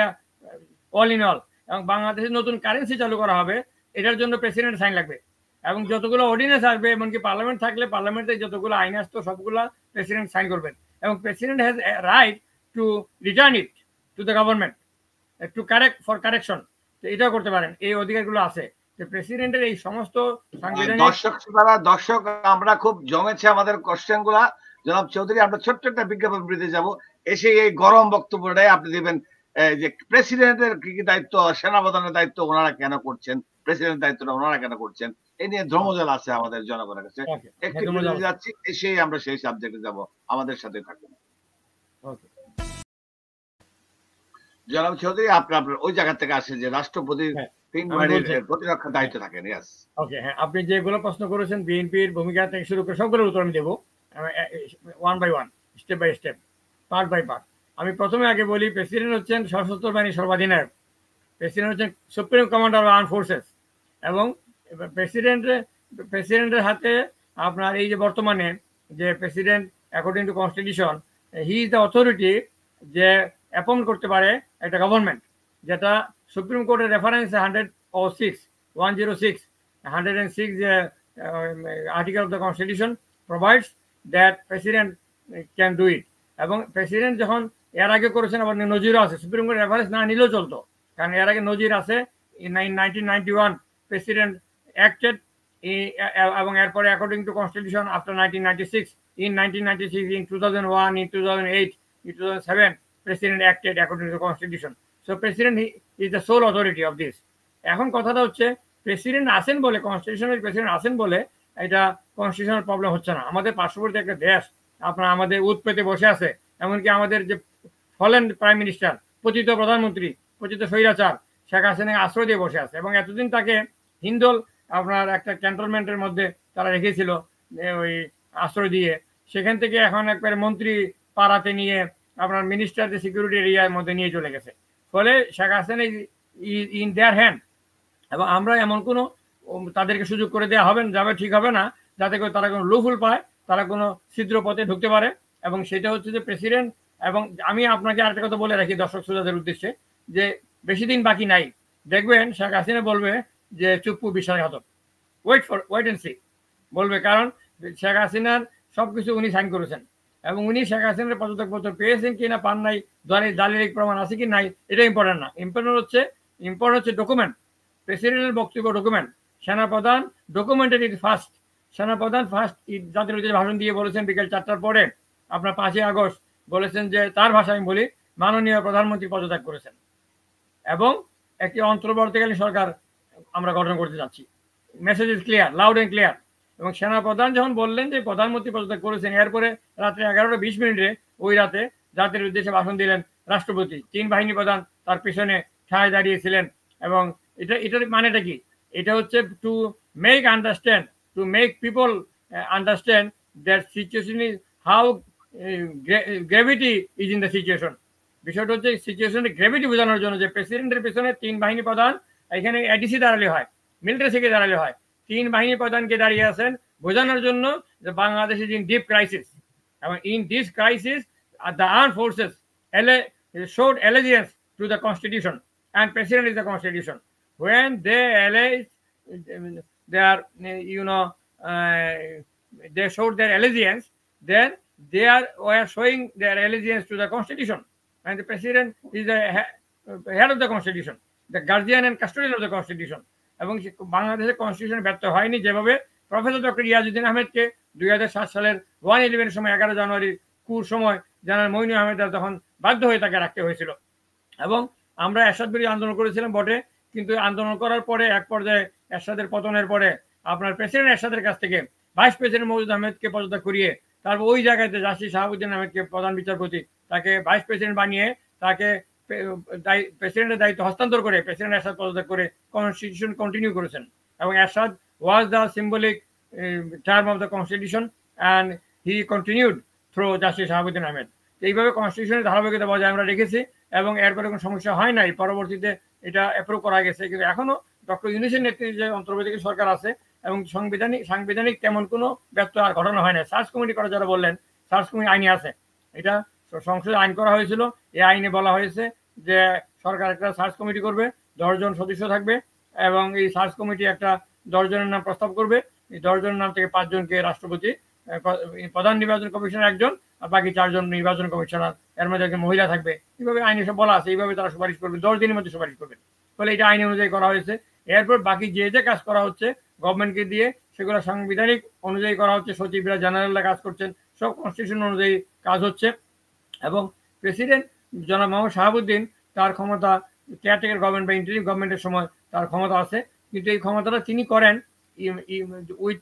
all in all. এবং বাংলাদেশের নতুন কারেন্সি চালু করা হবে, এটার জন্য প্রেসিডেন্ট সাইন লাগবে। এবং যতগুলো অর্ডিন্যান্স আসবে, এমনকি পার্লামেন্ট থাকলে পার্লামেন্টে যতগুলো আইন আসতো সবগুলো প্রেসিডেন্ট সাইন করবেন। এবং president has right to return it to the government to correct for correction. তো এটাও করতে পারেন, এই অধিকারগুলো আছে। তো প্রেসিডেন্টের এই সমস্ত সাংবিধানিক দর্শক আমরা খুব জমেছে আমাদের কোশ্চেন গুলা। জনাব চৌধুরী, আমরা ছোট্ট একটা বিজ্ঞাপন বিরতিতে যাব, এসে এই গরম বক্তব্যটাই আপনি দিবেন যে প্রেসিডেন্টের কি কি দায়িত্ব, সেনাপ্রধানের দায়িত্ব ওনারা কেন করছেন, প্রেসিডেন্টের দায়িত্বটা ওনারা কেন করছেন, এই নিয়ে ধর্মজল আছে আমাদের জনগণের কাছে। একটু বিরতি যাচ্ছি, এসেই আমরা সেই সাবজেক্টে যাব, আমাদের সাথে থাকুন। জনাব চৌধুরী, আপনার ওই জায়গা থেকে আসে যে রাষ্ট্রপতির তিন বাহিনীর প্রতিরক্ষা দায়িত্ব থাকেন। ওকে, হ্যাঁ, আপনি যেগুলো প্রশ্ন করেছেন বিএনপির ভূমিকা থেকে শুরু করে সবগুলোর উত্তর আমি দেবো, one by one, step by step, part by part. আমি প্রথমে আগে বলি, প্রেসিডেন্ট হচ্ছেন সশস্ত্র বাহিনীর সর্বাধিনায়ক। প্রেসিডেন্ট হচ্ছেন supreme commander of arm forces. এবং প্রেসিডেন্টের হাতে আপনার এই যে বর্তমানে যে president according to constitution, he is the authority যে অ্যাপয়েন্ট করতে পারে একটা গভর্নমেন্ট, যেটা সুপ্রিম কোর্টের reference 106 article of the constitution provides that president can do it. এবং প্রেসিডেন্ট যখন এর আগে করেছেন, আবার নজিরও আছে, সুপ্রিম কোর্টের রেফারেন্স না নিলেও চলতো, কারণ এর আগে নজির আছে। ইন 1991 প্রেসিডেন্ট অ্যাক্টেড, এবং এরপরে according to constitution after 1996, in 1996, in 2001, in 2008, in 2007 president acted according to the constitution. So president is the sole authority of this. এখন কথাটা হচ্ছে, প্রেসিডেন্ট আসেন বলে, কনস্টিটিউশনের প্রেসিডেন্ট আসেন বলে এটা কনস্টিটিউশনাল প্রবলেম হচ্ছে না। আমাদের পার্শ্ববর্তী একটা দেশ আপনার আমাদের উৎপেতে বসে আছে, এমনকি আমাদের যে ফলেন প্রাইম মিনিস্টার, পতিত প্রধানমন্ত্রী, পতিত স্বৈরাচার শেখ হাসিনাকে আশ্রয় দিয়ে বসে আছে, এবং এতদিন তাকে হিন্দোল আপনার একটা ক্যান্টনমেন্টের মধ্যে তারা রেখেছিল ওই আশ্রয় দিয়ে। সেখান থেকে এখন একবারে মন্ত্রী পাড়াতে নিয়ে আপনার মিনিস্টার সিকিউরিটি এরিয়ার মধ্যে নিয়ে চলে গেছে। ফলে Sheikh Hasina in their hand, এবং আমরা এমন কোনো তাদেরকে সুযোগ করে দেওয়া হবে যাবে ঠিক হবে না, যাতে করে তারা কোনো লুফুল পায়, তারা কোনো ছিদ্র পথে ঢুকতে পারে। এবং সেটা হচ্ছে যে প্রেসিডেন্ট, এবং আমি আপনাকে আরেকটা কথা বলে রাখি দর্শক শ্রোতাদের উদ্দেশ্যে, যে বেশি দিন বাকি নাই, দেখবেন শেখ হাসিনা বলবে যে চুপ্পু বিশ্বাসঘাতক, ওয়েট এন্ড সি বলবে। কারণ শেখ হাসিনার সবকিছু উনি সাইন করেছেন, এবং উনি শেখ হাসিনার পদত্যাগপত্র পেয়েছেন কি না পান নাই, দালিলিক প্রমাণ আছে কি নাই, এটা ইম্পর্টেন্ট না। ইম্পর্টেন্ট হচ্ছে ডকুমেন্ট। প্রেসিডেন্টের বক্তব্য ডকুমেন্ট, সেনাপ্রধান ডকুমেন্টেড ইট ফার্স্ট। সেনাপ্রধান ফার্স্ট জাতির উদ্দেশ্যে ভাষণ দিয়ে বলেছেন বিকেল 4টার পরে, আপনার 5ই আগস্ট বলেছেন যে, তার ভাষায় আমি বলি, মাননীয় প্রধানমন্ত্রী পদত্যাগ করেছেন এবং একটি অন্তর্বর্তীকালীন সরকার আমরা গঠন করতে যাচ্ছি। Message is clear, loud and clear. এবং সেনাপ্রধান যখন বললেন যে প্রধানমন্ত্রী পদত্যাগ করেছেন, এরপরে রাত্রে 11:20 ওই রাতে জাতির উদ্দেশ্যে ভাষণ দিলেন রাষ্ট্রপতি। 3 বাহিনী প্রধান তার পিছনে ঠায় দাঁড়িয়েছিলেন। এবং এটার মানেটা কি? এটা হচ্ছে to make people understand that situation is how gravity is in the situation. বিষয়টা হচ্ছে সিচুয়েশনের গ্রেভিটি বোঝানোর জন্য, যে প্রেসিডেন্টের পিছনে 3 বাহিনী প্রধান, এখানে এডিসি দাঁড়ালে হয়, মিলিটারি থেকে দাঁড়ালে হয়, 3 বাহিনী প্রধানকে দাঁড়িয়ে আছেন বোঝানোর জন্য যে Bangladesh is in deep crisis. এবং in this crisis the arm forces showed allegiance to the constitution, and president is the constitution. When they they showed their allegiance, then they were showing their allegiance to the constitution, and the president is the head of the constitution, the guardian and custodian of the constitution. এবং বাংলাদেশের constitution ব্যর্থ হয়নি, যেভাবে professor doctor Iajuddin আহমেদকে 2007 সালের 1/11 সময় 11 জানুয়ারির কুর সময় জেনারেল মঈনুল আহমেদ তখন বাধ্য হয়ে তাকে রাখতে হয়েছিল। এবং আমরা এরশাদ বিরোধী আন্দোলন করেছিলাম বটে, কিন্তু আন্দোলন করার পরে এক পর্যায়ে এরশাদের পতনের পরে আপনার প্রেসিডেন্ট এরশাদের কাছ থেকে ভাইস প্রেসিডেন্ট মওদুদ আহমেদকে পদত্যাগ করিয়ে, তারপর ওই জায়গাতে জাস্টিস শাহাবুদ্দিন আহমেদকে প্রধান বিচারপতি, তাকে ভাইস প্রেসিডেন্ট বানিয়ে তাকে প্রেসিডেন্টের দায়িত্ব হস্তান্তর করে প্রেসিডেন্ট এরশাদ পদত্যাগ করে কনস্টিটিউশন কন্টিনিউ করেছেন। এবং Ershad was the symbolic term of the constitution, and he continued through justice Shahabuddin Ahmed. এইভাবে কনস্টিটিউশনের ধারাবাহিকতা বজায় আমরা রেখেছি, এবং এরপরে কোনো সমস্যা হয় নাই। পরবর্তীতে এটা অ্যাপ্রুভ করা গেছে, কিন্তু এখনো ডক্টর ইউনূসের নেতৃত্বে যে অন্তর্বর্তীকালীন সরকার আছে, এবং সাংবিধানিক তেমন কোনো ব্যর্থ আর ঘটনা হয় না। সার্চ কমিটি করা যারা বললেন, সার্চ কমিটি আইনে আছে, এটা সংসদে আইন করা হয়েছিল। এই আইনে বলা হয়েছে যে সরকার একটা সার্চ কমিটি করবে, 10 জন সদস্য থাকবে, এবং এই সার্চ কমিটি একটা 10 জনের নাম প্রস্তাব করবে। এই 10 জনের নাম থেকে 5 জনকে রাষ্ট্রপতি, প্রধান নির্বাচন কমিশনার 1 জন, আর বাকি 4 জন নির্বাচন কমিশনার, এর মধ্যে একজন মহিলা থাকবে। এইভাবে আইনে সব বলা আছে, এইভাবে তারা সুপারিশ করবে, 10 দিনের মধ্যে সুপারিশ করবেন। ফলে এটা আইন অনুযায়ী করা হয়েছে। এরপর বাকি যে কাজ করা হচ্ছে গভর্নমেন্টকে দিয়ে, সেগুলো সাংবিধানিক অনুযায়ী করা হচ্ছে। সচিবরা, জেনারেলরা কাজ করছেন, সব কনস্টিটিউশন অনুযায়ী কাজ হচ্ছে। এবং প্রেসিডেন্ট জনাব মোহাম্মদ শাহাবুদ্দিন, তার ক্ষমতা কেয়ারটেকার গভর্নমেন্ট বা ইন্টারিম গভর্নমেন্টের সময় তার ক্ষমতা আছে, কিন্তু এই ক্ষমতাটা তিনি করেন with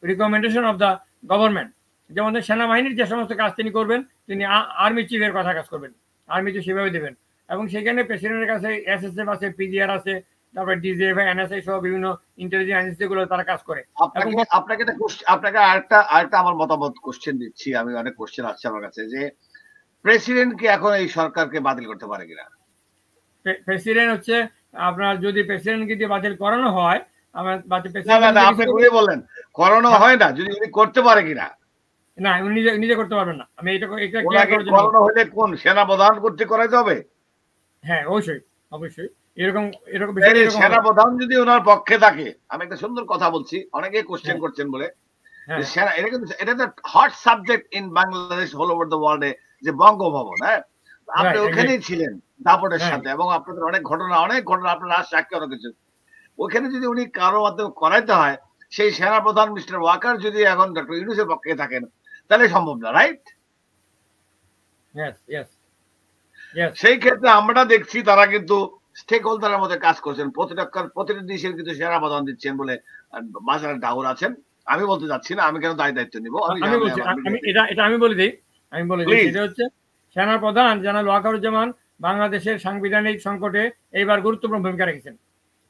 recommendation of the government. যেমন সেনাবাহিনীর যে সমস্ত কাজ তিনি করবেন, তিনি আর্মি চিফের কথা কাজ করবেন, আর্মি চিফ সেভাবে দেবেন। এবং সেখানে প্রেসিডেন্টের কাছে এসএসএফ আছে, পিজিআর আছে, তারপরে ডিজিএফ, এনএসআই সহ বিভিন্ন ইন্টেলিজেন্স এজেন্সিগুলো তারা কাজ করে। আপনাকে আরেকটা আমার মতামত কোশ্চেন দিচ্ছি আমি, অনেক কোশ্চেন আসছে আমার কাছে, যে প্রেসিডেন্ট কি এখন এই সরকারকে বাতিল করতে পারে কিনা? প্রেসিডেন্ট হচ্ছে আপনার, যদি প্রেসিডেন্টকে দিয়ে বাতিল করানো হয়, আমার আপনি ঘুরে বলেন করানো হয় না, যদি উনি করতে পারে কিনা? না, উনি নিজে করতে পারবেন না। আমি এটা করানো হলে কোন সেনা প্রধান করতে করাইতে হবে? হ্যাঁ, অবশ্যই এরকম সেনা প্রধান যদি ওনার পক্ষে থাকে। আমি একটা সুন্দর কথা বলছি, অনেকে কোশ্চেন করছেন বলে, এটা কিন্তু এটা hot subject in Bangladesh, all over the ওয়ার্ল্ডে, যে বঙ্গভবন। হ্যাঁ, আপনি ওখানেই ছিলেন দাপটের সাথে, এবং আপনাদের অনেক ঘটনা আপনার রাজ সাক্ষী অনেক কিছু। ওখানে যদি উনি কারোর মাধ্যমে করাইতে হয়, সেই সেনা প্রধান মিস্টার ওয়াকার যদি এখন ডক্টর ইউনূসের পক্ষে থাকেন, তাহলে সম্ভব না, রাইট? সেই ক্ষেত্রে আমরা দেখছি তারা কিন্তু স্টেক হোল্ডারের মধ্যে কাজ করছেন, প্রতিটা দেশের কিন্তু সেনা প্রধান দিচ্ছেন বলে বাজারে ডাউর আছেন। আমি বলতে যাচ্ছি না, আমি কেন দায়িত্ব নিব, আমি বলে দিই। এটা হচ্ছে সেনা প্রধান জেনারেল ওয়াকারুজ্জামান বাংলাদেশের সাংবিধানিক সংকটে এইবার গুরুত্বপূর্ণ ভূমিকা রেখেছেন,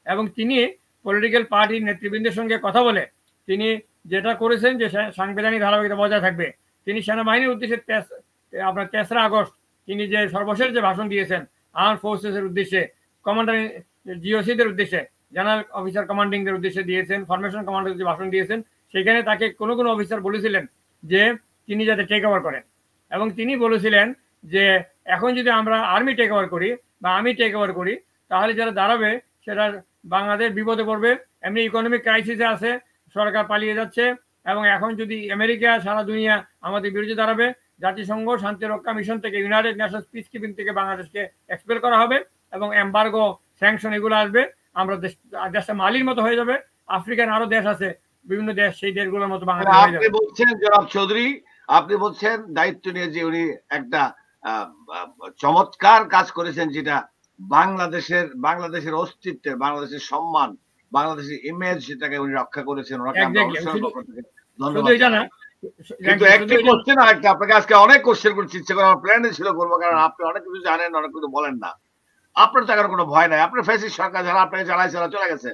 এবং তিনি পলিটিক্যাল পার্টির নেতৃবৃন্দের সঙ্গে কথা বলে তিনি যেটা করেছেন যে সাংবিধানিক ধারাবাহিকতা বজায় থাকবে। তিনি সেনাবাহিনীর উদ্দেশ্যে আপনার 3রা আগস্ট তিনি যে সর্বশেষ যে ভাষণ দিয়েছেন আর্ম ফোর্সেসের উদ্দেশ্যে, কমান্ডার জিওসিদের উদ্দেশ্যে, জেনারেল অফিসার কমান্ডিংদের উদ্দেশ্যে দিয়েছেন, ফরমেশন কমান্ডার যে ভাষণ দিয়েছেন, সেখানে তাকে কোনো অফিসার বলেছিলেন যে তিনি যাতে টেক ওভার করেন, এবং তিনি বলেছিলেন যে এখন যদি আমরা আর্মি টেক ওভার করি বা আমি টেক ওভার করি, তাহলে যারা দাঁড়াবে সেটা বাংলাদেশ বিপদে পড়বে। এমনি ইকোনমিক ক্রাইসিসে আছে, সরকার পালিয়ে যাচ্ছে, এবং এখন যদি আমেরিকা সারা দুনিয়া আমাদের বিরুদ্ধে দাঁড়াবে, জাতিসংঘ শান্তি রক্ষা মিশন থেকে, ইউনাইটেড নেশনস পিস কিপিং থেকে বাংলাদেশকে এক্সপেল করা হবে, এবং এম্বার্গো, স্যাংশন এগুলো আসবে, আমরা দেশটা মালির মতো হয়ে যাবে। আফ্রিকান আরো দেশ আছে, বিভিন্ন দেশ, সেই দেশগুলোর মতো বাংলাদেশ হয়ে যাবে। আপনি বলছেন জনাব চৌধুরী, আপনি বলছেন দায়িত্ব নিয়ে যে উনি একটা চমৎকার কাজ করেছেন, যেটা বাংলাদেশের অস্তিত্বের, বাংলাদেশের সম্মান, বাংলাদেশের ইমেজ, সেটাকে উনি রক্ষা করেছেন। কিন্তু একটি কোশ্চেন, আরেকটা আপনাকে আজকে অনেক কোশ্চেন করতে ইচ্ছে করে, আমার প্ল্যানে ছিল করবো, কারণ আপনি অনেক কিছু জানেন, অনেক কিছু বলেন না। আপনার তো এখন কোনো ভয় নাই, আপনার ফ্যাসিস্ট সরকার যারা আপনাকে চালাইছে চলে গেছে,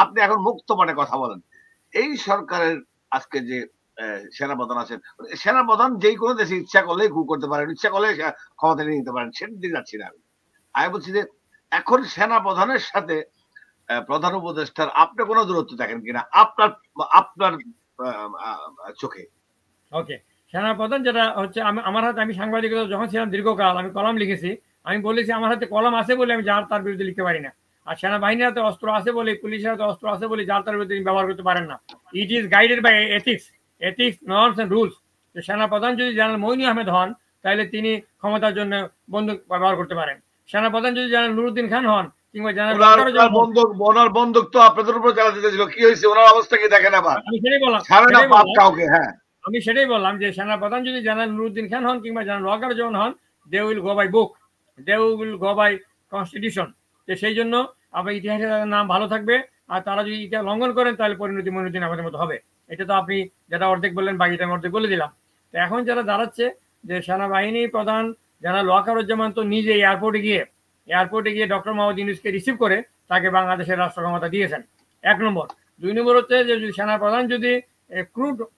আপনি এখন মুক্ত মনে কথা বলেন। এই সরকারের আজকে যে সেনাপ্রধান আছেন, সেনাপ্রধান যেই কোনো দেশে ইচ্ছা করলেই কু করতে পারেন, ইচ্ছা করলে ক্ষমতা নিয়ে নিতে পারেন, সেটা দিকে যাচ্ছি না আমি বলছি যে এখন সেনাপ্রধানের সাথে প্রধান উপদেষ্টার আপনি কোনো দূরত্ব দেখেন কিনা আপনার চোখে? ওকে, সেনাপ্রধান যেটা হচ্ছে, আমার হাতে, আমি সাংবাদিকতা যখন ছিলাম দীর্ঘকাল, আমি কলম লিখেছি, আমি বলেছি আমার হাতে কলম আছে বলে আমি যার তার বিরুদ্ধে লিখতে পারি না, আর সেনাবাহিনীর হাতে অস্ত্র আছে বলে, পুলিশের হাতে অস্ত্র আছে বলে যার তার বিরুদ্ধে ব্যবহার করতে পারেন না। It is guided by ethics, norms and rules. তো সেনাপ্রধান যদি জেনারেল মইনু আহমেদ হন, তাহলে তিনি ক্ষমতার জন্য বন্দুক ব্যবহার করতে পারেন। সেনাপ্রধান যদি জেনারেল নুরুদ্দিন খান হন, কিংবা জেনারেল বন্দুক তো আপনাদের উপর চালাতে চাইছিল, কি হয়েছে ওনার অবস্থা কি দেখেন? আবার আমি সেটাই বললাম, আমি সেটাই বললাম যে সেনাপ্রধান যদি জেনারেল নুরুদ্দিন খান হন কিংবা জেনারেল ওয়াকারুজ্জামান হন, they will go by book, they will go by constitution. তো সেই জন্য আপনার ইতিহাসের নাম ভালো থাকবে, আর তারা যদি ইতিহাস লঙ্ঘন করেন, তাহলে পরিণতি মইনুদ্দিন আমাদের মতো হবে। এটা তো আপনি যেটা অর্ধেক বললেন, বাকিটা আমি অর্ধেক বলে দিলাম। তো এখন যারা দাঁড়াচ্ছে যে সেনাবাহিনী প্রধান জেনারেল ওয়াকারুজ্জামান তো নিজে এয়ারপোর্টে গিয়ে ডক্টর মোহাম্মদ ইউনূসকে রিসিভ করে তাকে বাংলাদেশের রাষ্ট্র ক্ষমতা দিয়েছেন, 1 নম্বর। 2 নম্বর হচ্ছে যে সেনাপ্রধান যদি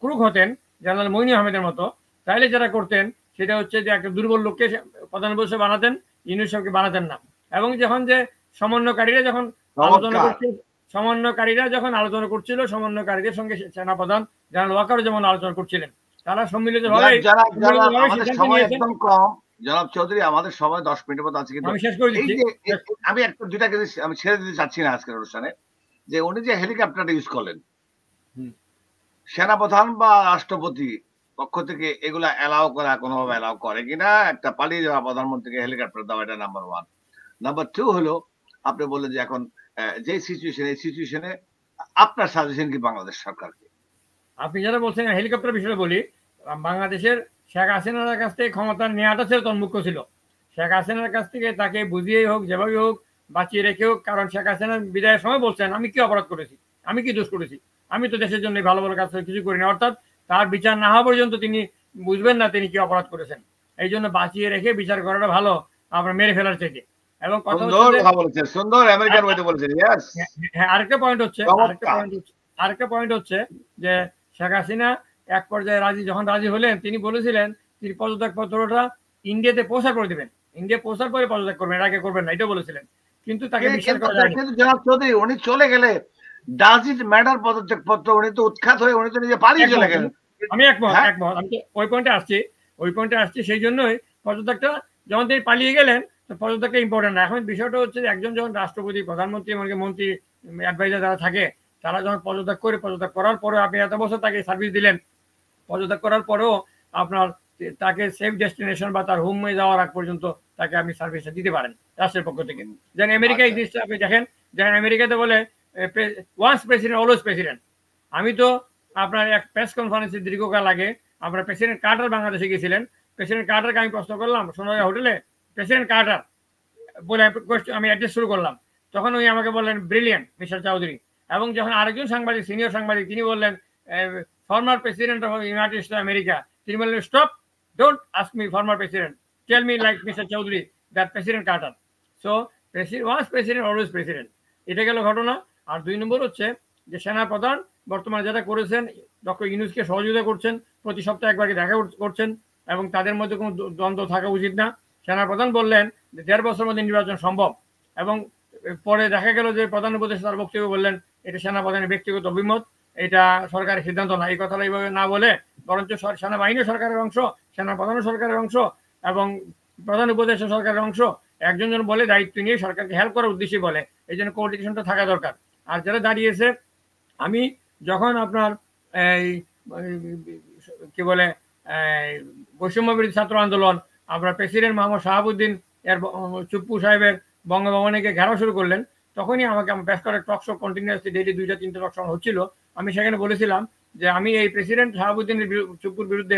ক্রুক হতেন জেনারেল মইনু আহমেদের মতো, তাহলে যারা করতেন সেটা হচ্ছে যে একটা দুর্বল লোককে প্রধান উপদেষ্টা বানাতেন, ইউনূস সাহেবকে বানাতেন না। এবং যখন যে সমন্বয়কারীরা যখন আলোচনা করছিল, সমন্বয়কারীদের সঙ্গে সেনাপ্রধান জেনারেল ওয়াকারুজ্জামান আলোচনা করছিলেন, তারা সম্মিলিতভাবে। জনাব চৌধুরী, আমাদের সময় 10 মিনিটের মতো আছে, কিন্তু আমি একটা দুইটা জিনিস আমি ছেড়ে দিতে চাচ্ছি না আজকের অনুষ্ঠানে, যে উনি যে হেলিকপ্টারটা ইউজ করলেন, সেনাপ্রধান বা রাষ্ট্রপতি পক্ষ থেকে এগুলা অ্যালাউ করা কোনোভাবে অ্যালাউ করে কিনা, একটা পালিয়ে যাওয়া প্রধানমন্ত্রীকে হেলিকপ্টার দেওয়া, এটা নাম্বার 1। নাম্বার 2 হলো আপনি বললেন যে এখন যে সিচুয়েশন, এই সিচুয়েশনে আপনার সাজেশন কি বাংলাদেশ সরকারকে? আপনি যারা বলছেন হেলিকপ্টার বিষয়ে বলি, বাংলাদেশের শেখ হাসিনার কাছ থেকে ক্ষমতা নেওয়াটা ছিল তখন মুখ্য ছিল। শেখ হাসিনার কাছ থেকে তাকে বুঝিয়েই হোক, যেভাবে হোক, বাঁচিয়ে রেখে হোক, কারণ শেখ হাসিনার বিদায়ের সময় বলছেন আমি কি অপরাধ করেছি, আমি কি দোষ করেছি, আমি তো দেশের জন্য ভালো ভালো কাজ কিছু করিনি। অর্থাৎ তার বিচার না হওয়া পর্যন্ত তিনি বুঝবেন না তিনি কি অপরাধ করেছেন। এই জন্য বাঁচিয়ে রেখে বিচার করাটা ভালো আপনার মেরে ফেলার থেকে। এবং কথা হচ্ছে সুন্দর আমেরিকান ওয়েতে বলেছেন। হ্যাঁ, আরেকটা পয়েন্ট হচ্ছে যে শেখ হাসিনা এক পর্যায়ে যখন রাজি হলেন, তিনি বলেছিলেন তিনি পদত্যাগ পত্রটা ইন্ডিয়াতে প্রচার করে দেবেন, ইন্ডিয়া প্রচার করে পদত্যাগ করবেন, এর আগে করবেন না, এটা বলেছিলেন। কিন্তু তাকে বিশ্বাস করা যায়নি। জনাব চৌধুরী উনি চলে গেলে ডাজ ইট ম্যাটার পদত্যাগ পত্র? উনি তো উৎখাত হয়ে উনি তো নিজে পালিয়ে চলে গেলেন। আমি একমত। আমি তো ওই পয়েন্টে আসছি। সেই জন্যই পদত্যাগটা যখন তিনি পালিয়ে গেলেন, পদত্যাগটা ইম্পর্টেন্ট না। এখন বিষয়টা হচ্ছে একজন যখন রাষ্ট্রপতি, প্রধানমন্ত্রী, এমনকি মন্ত্রী, অ্যাডভাইজার যারা থাকে, তারা যখন পদত্যাগ করার পরে আপনি এত বছর তাকে সার্ভিস দিলেন, পদত্যাগ করার পরেও আপনার তাকে সেফ ডেস্টিনেশন বা তার হোমে যাওয়ার আগ পর্যন্ত তাকে আপনি সার্ভিসটা দিতে পারেন রাষ্ট্রের পক্ষ থেকে। যেন আমেরিকায় এই জিনিসটা আপনি দেখেন, যেন আমেরিকাতে বলে ওয়ান্স প্রেসিডেন্ট অলওয়েজ প্রেসিডেন্ট। আমি তো আপনার এক প্রেস কনফারেন্সে দীর্ঘকাল আগে আপনার প্রেসিডেন্ট কার্টার বাংলাদেশে গিয়েছিলেন। প্রেসিডেন্ট কার্টারকে আমি প্রশ্ন করলাম সোনারগাঁ হোটেলে, প্রেসিডেন্ট কার্টার বলে আমি অ্যাড্রেস শুরু করলাম, তখন উনি আমাকে বললেন ব্রিলিয়ান্ট মিস্টার চৌধুরী। এবং যখন আরেকজন সাংবাদিক, সিনিয়র সাংবাদিক, তিনি বললেন former president of United States of America, তিনি বললেন stop, don't ask me former president, tell me like mister Chowdhury that president Carter. So once president always president, এটা গেল ঘটনা। আর 2 নম্বর হচ্ছে যে সেনা প্রধান বর্তমানে যেটা করেছেন, ডক্টর ইউনূসকে সহযোগিতা করছেন, প্রতি সপ্তাহে একবারকে দেখা করছেন, এবং তাদের মধ্যে কোনো দ্বন্দ্ব থাকা উচিত না। সেনা প্রধান বললেন যে 1.5 বছরের মধ্যে নির্বাচন সম্ভব, এবং পরে দেখা গেল যে প্রধান উপদেষ্টা তার বক্তব্য বললেন এটা সেনা প্রধানের ব্যক্তিগত অভিমত, এটা সরকারের সিদ্ধান্ত না। এই কথাটা এইভাবে না বলে বরঞ্চ সেনাবাহিনী সরকারের অংশ, সেনা প্রধানও সরকারের অংশ, এবং প্রধান উপদেষ্টা সরকারের অংশ, একজন বলে দায়িত্ব নিয়ে সরকারকে হেল্প করার উদ্দেশ্যে বলে, এই জন্য কোঅর্ডিনেশনটা থাকা দরকার। আর যারা দাঁড়িয়েছে, আমি যখন আপনার এই কি বলে বৈষম্য বিরোধী ছাত্র আন্দোলন, আপনার প্রেসিডেন্ট মোহাম্মদ শাহাবুদ্দিন এর চুপ্পু সাহেবের বঙ্গভবনে ঘেরাও শুরু করলেন, তখনই আমাকে বেশ করে টক শো কন্টিনিউয়াসলি ডেইলি 2-3টে টক শো হচ্ছিল। আমি সেখানে বলেছিলাম যে আমি এই প্রেসিডেন্ট শাহাবুদ্দিনের চুপ্পুর বিরুদ্ধে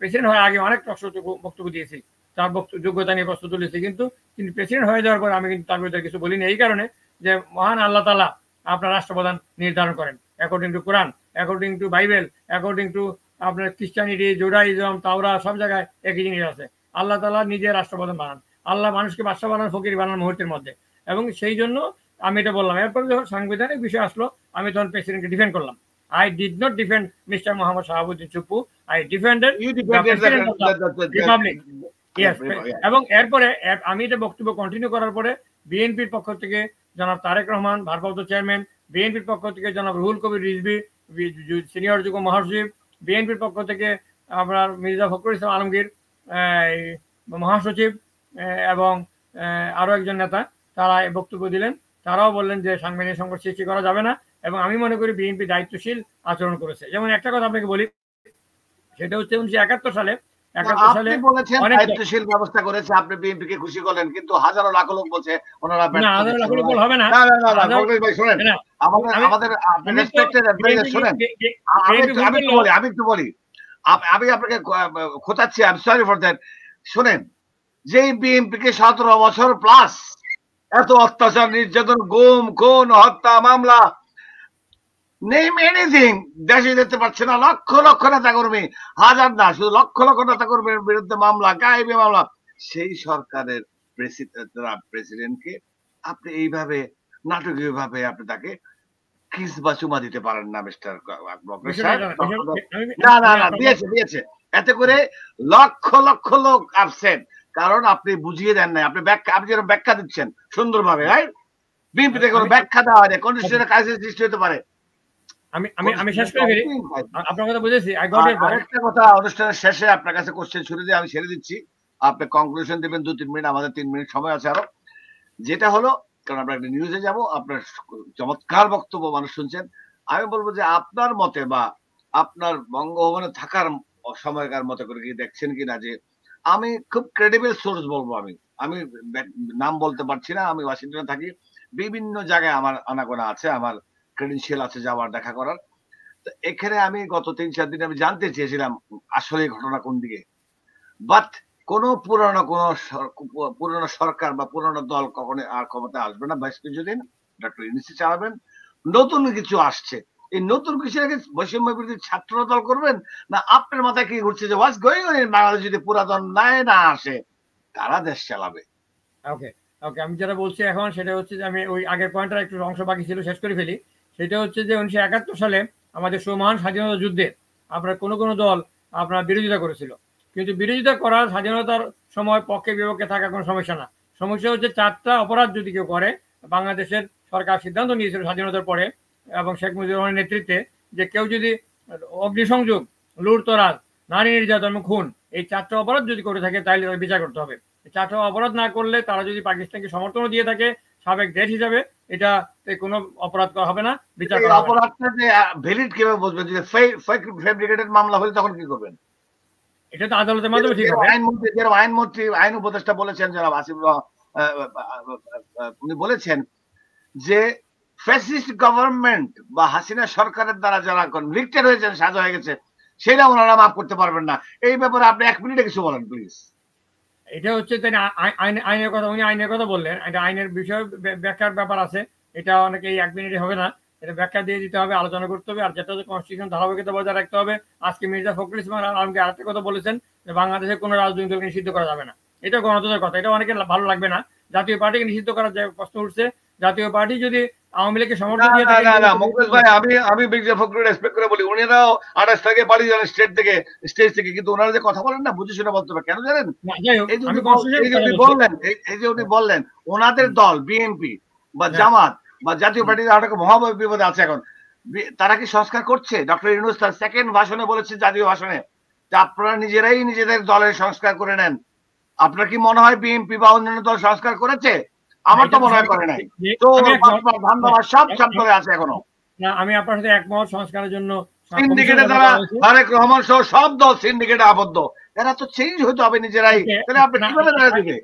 প্রেসিডেন্ট হওয়ার আগে অনেক টক শো বক্তব্য দিয়েছি, তার যোগ্যতা নিয়ে প্রশ্ন তুলেছি, কিন্তু তিনি প্রেসিডেন্ট হয়ে যাওয়ার পর আমি কিন্তু তার বিরুদ্ধে কিছু বলিনি, এই কারণে যে মহান আল্লাহ তাআলা আপনার রাষ্ট্রপ্রধান নির্ধারণ করেন according to Quran, according to Bible, according to আপনার খ্রিস্টানিটি, জুডাইজম, তাওরা, সব জায়গায় একই জিনিস আছে। আল্লাহ তাআলা নিজে রাষ্ট্রপ্রধান বানান, আল্লাহ মানুষকে বাদশা বানান, ফকির বানান মুহূর্তের মধ্যে। এবং সেই জন্য আমি এটা বললাম। এরপরে যখন সাংবিধানিক বিষয় আসলো, আমি তখন প্রেসিডেন্টকে ডিফেন্ড করলাম। I did not defend Mr. Mohammad Shahabuddin Chuppu. I defended the president of the republic. Yes. এবং এরপরে আমি এটা বক্তব্য কন্টিনিউ করার পরে বিএনপির পক্ষ থেকে জনাব তারেক রহমান, ভারপ্রাপ্ত চেয়ারম্যান, বিএনপির পক্ষ থেকে জনাব রুহুল কবির রিজভী, সিনিয়র যুগ্ম মহাসচিব, বিএনপির পক্ষ থেকে আপনার মির্জা ফখরুল ইসলাম আলমগীর মহাসচিব, এবং আরো একজন নেতা, তারা বক্তব্য দিলেন। তারাও বললেন যে সাংবিধানিক সংকট সৃষ্টি করা যাবে না, এবং আমি মনে করি বিএনপি দায়িত্বশীল আচরণ করেছে। যেমন একটা কথা আপনাকে বলি, সেটা হচ্ছে 1971 সালে আপনি বলেছেন দায়িত্বশীল ব্যবস্থা করেছে, আপনি বিএনপিকে খুশি করলেন, কিন্তু হাজারো লাখ লোক বলছে ওনারা হাজারো লাখ লোক হবে না। শুনেন আমাদের রেসপেক্টেড অ্যাডভাইজার, শুনেন আমি একটু বলি, আমি আপনাকে খোঁচাচ্ছি, I am sorry for that. শুনেন, যেই বিএনপিকে 17 বছর প্লাস এত অত্যাচার, নির্যাতন, গুম, খুন, হত্যা মামলা, নেম এনিথিং, দেশে যেতে পারছে না, লক্ষ লক্ষ নেতা কর্মী, হাজার না শুধু লক্ষ লক্ষ নেতা কর্মীর বিরুদ্ধে মামলা, গায়েবী মামলা, সেই সরকারের প্রেসিডেন্টকে আপনি এইভাবে নাটকীয় ভাবে আপনি তাকে কিস বা চুমা দিতে পারেন না মিস্টার। না না না, দিয়েছে এতে করে লক্ষ লক্ষ লোক আপসেট, কারণ আপনি বুঝিয়ে দেন নাই, আপনি যেরকম ব্যাখ্যা দিচ্ছেন সুন্দরভাবে, বিএনপিতে কোনো ব্যাখ্যা দেওয়া হয় না, কন্ডিশনের ক্রাইসিস সৃষ্টি হতে পারে। আমি শেষ করে ফেলি, আপনার কথা বুঝেছি। আরেকটা কথা, অনুষ্ঠানের শেষে আপনার কাছে কোশ্চেন ছুড়ে দিয়ে আমি ছেড়ে দিচ্ছি, আপনি কনক্লুশন দেবেন 2-3 মিনিট, আমাদের 3 মিনিট সময় আছে আরো। যেটা হলো, কারণ আমরা একটা নিউজে যাব, আপনার চমৎকার বক্তব্য মানুষ শুনছেন, আমি বলবো যে আপনার মতে বা আপনার বঙ্গভবনে থাকার সময়কার মতো করে কি দেখছেন কিনা, যে আমি খুব ক্রেডিবল সোর্স বলবো, আমি আমি নাম বলতে পারছি না, আমি ওয়াশিংটনে থাকি, বিভিন্ন জায়গায় আমার আনাগোনা আছে, আমার ক্রেডেনশিয়াল আছে যাওয়ার দেখা করার। তো এখানে আমি গত 3-4 দিন আমি জানতে চেয়েছিলাম আসলে ঘটনা কোন দিকে, বাট কোন পুরনো সরকার বা পুরনো দল কখনো আর ক্ষমতা আসবে না, বেশ কিছুদিন ডক্টর ইউনূস চালাবেন, নতুন কিছু আসছে। এই নতুন কিছু আগে বৈষম্য বিরোধী ছাত্র দল করবেন, না আপনার মাথায় কি ঘুরছে যে what's going on in Bangladesh, যদি পুরাতন না আসে কারা দেশ চালাবে? ওকে ওকে, আমি যেটা বলছি এখন সেটা হচ্ছে যে আমি ওই আগের পয়েন্টটা একটু অংশ বাকি ছিল শেষ করে ফেলি। সেটা হচ্ছে যে 1971 সালে আমাদের সুমহান স্বাধীনতা যুদ্ধে আপনার কোনো দল আপনার বিরোধিতা করেছিল, কিন্তু বিরোধিতা করার স্বাধীনতার সময় পক্ষে বিপক্ষে থাকা কোনো সমস্যা না। সমস্যা হচ্ছে 4টা অপরাধ যদি কেউ করে, বাংলাদেশের সরকার সিদ্ধান্ত নিয়েছিল স্বাধীনতার পরে এবং শেখ মুজিবুর রহমানের নেতৃত্বে, যে কেউ যদি অগ্নিসংযোগ, লুটতরাজ, নারী নির্যাতন, খুন, এই 4টা অপরাধ যদি করে থাকে তাহলে তাকে বিচার করতে হবে। 4টা অপরাধ না করলে, তারা যদি পাকিস্তানকে সমর্থন দিয়ে থাকে সাবেক দেশ হিসাবে, এটাতে কোনো অপরাধ করা হবে না, বিচার করা হবে না। অপরাধটা যে ভ্যালিড কিভাবে বুঝবেন? যদি ফেব্রিকেটেড মামলা হলে তখন কি করবেন? এটা তো আদালতের মাধ্যমে ঠিক হবে। আইনমন্ত্রী আইন উপদেষ্টা বলেছেন, যারা উনি বলেছেন যে ফ্যাসিস্ট গভর্নমেন্ট বা হাসিনা সরকারের দ্বারা যারা কনভিক্টেড হয়েছেন, সাজা হয়ে গেছে, সেটা ওনারা মাফ করতে পারবেন না। এই ব্যাপারে আপনি 1 মিনিটে কিছু বলেন প্লিজ। এটা হচ্ছে আইনের কথা, উনি আইনের কথা বললেন, এটা আইনের বিষয় ব্যাখ্যার ব্যাপার আছে, এটা অনেকে 1 মিনিটে হবে না, এটা ব্যাখ্যা দিয়ে দিতে হবে, আলোচনা করতে হবে। আর যেটা হচ্ছে কনস্টিটিউশন ধারাবাহিকতা বজায় রাখতে হবে। আজকে মির্জা ফখরুল ইসলাম আলমকে আরেকটা কথা বলেছেন যে বাংলাদেশের কোনো রাজনৈতিক দলকে নিষিদ্ধ করা যাবে না। এটা গণতন্ত্রের কথা, এটা অনেকের ভালো লাগবে না। জাতীয় পার্টিকে নিষিদ্ধ করার যে প্রশ্ন উঠছে, জাতীয় পার্টি যদি আওয়ামী লীগকে সমর্থন দিয়ে থাকে, মুকেশ ভাই, আমি মির্জা ফখরুল রেসপেক্ট করে বলি, উনিরাও 28 থেকে বাড়ি যান স্টেজ থেকে, কিন্তু ওনারা যে কথা বলেন না, বুঝে শুনে বলতে হবে। কেন জানেন? এই যে উনি বললেন ওনাদের দল বিএনপি বা জামাত বা জাতীয় পার্টি মহাবয় বিপদে আছে এখন, তারা কি সংস্কার করছে? ডক্টর ইউনূস তার সেকেন্ড ভাষণে বলেছে, জাতীয় ভাষণে, যে আপনারা নিজেরাই নিজেদের দলের সংস্কার করে নেন। আপনার কি মনে হয় বিএনপি বা অন্যান্য দল সংস্কার করেছে? আমার তো মনে হয় করে নাই। তো সব চত্বরে আছে এখনো। না, আমি আপনার সাথে একমত। সংস্কারের জন্য সিন্ডিকেটে যারা তারেক রহমান সহ সব দল সিন্ডিকেটে আবদ্ধ, এরা তো চেঞ্জ হতে হবে নিজেরাই। তাহলে আপনি কিভাবে তারা দিবে?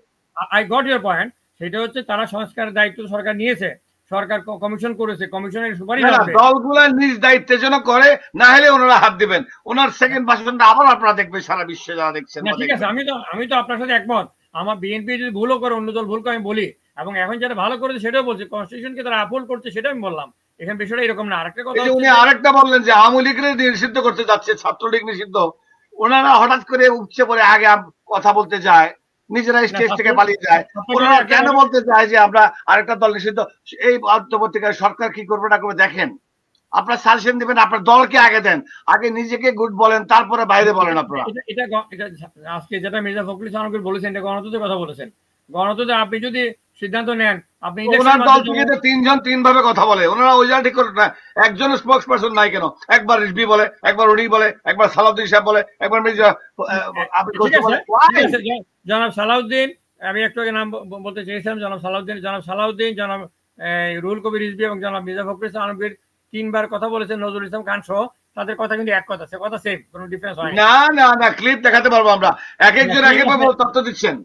I got your point. সেটা হচ্ছে তারা সংস্কারের দায়িত্ব সরকার নিয়েছে, সরকার কমিশন করেছে, কমিশনের সুপারিশ আসবে। দলগুলা নিজ দায়িত্বের জন্য করে, না হলে ওনারা হাত দিবেন। ওনার সেকেন্ড ভাষণটা আবার আপনারা দেখবেন, সারা বিশ্বে যারা দেখছেন। ঠিক আছে, আমি তো আপনার সাথে একমত। আমার বিএনপি যদি ভুলও করে, অন্য দল ভুল করে, আমি বলি, এবং এখন যেটা ভালো করেছে সেটাও বলছি, কনস্টিটিউশনকে তারা আপহোল্ড করছে, সেটা আমি বললাম। এখানে বিষয়টা এরকম না। আরেকটা কথা, উনি আরেকটা বললেন যে আওয়ামী লীগের নিষিদ্ধ করতে যাচ্ছে, ছাত্রলীগ নিষিদ্ধ। ওনারা হঠাৎ করে উপচে পড়ে আগে কথা বলতে যায়, নিজেরা স্টেজ থেকে পালিয়ে যায়। ওনারা কেন বলতে চায় যে আমরা আরেকটা দল নিষিদ্ধ? এই অন্তর্বর্তীকালীন সরকার কি করবে না করবে দেখেন, আপনার সাজেশন দিবেন, আপনার দলকে আগে দেন, আগে নিজেকে গুড বলেন, তারপরে বাইরে বলেন। আপনারা এটা আজকে যেটা মির্জা ফখরুল ইসলাম বলেছেন, এটা গণতন্ত্রের কথা বলেছেন। গণতন্ত্রে আপনি যদি সিদ্ধান্ত নেন, আপনি ওনার দল থেকে 3 জন 3 ভাবে কথা বলে, ওনারা ওই জায়গা ঠিক করে না। একজন স্পোক্স পারসন নাই কেন? একবার রিজভি বলে, একবার উনি বলে, একবার সালাউদ্দিন সাহেব বলে, একবার মির্জা জনাব সালাউদ্দিন, আমি একটু আগে নাম বলতে চেয়েছিলাম, জনাব সালাউদ্দিন, জনাব রুহুল কবির রিজভি এবং জনাব মির্জা ফখরুল ইসলাম আলমগীর 3 বার কথা বলেছেন, নজরুল ইসলাম খান সহ। তাদের কথা কিন্তু এক কথা, সে কথা সেম, কোনো ডিফারেন্স হয় না। ক্লিপ দেখাতে পারবো আমরা, এক একজন এক এক ভাবে তথ্য দিচ্ছেন।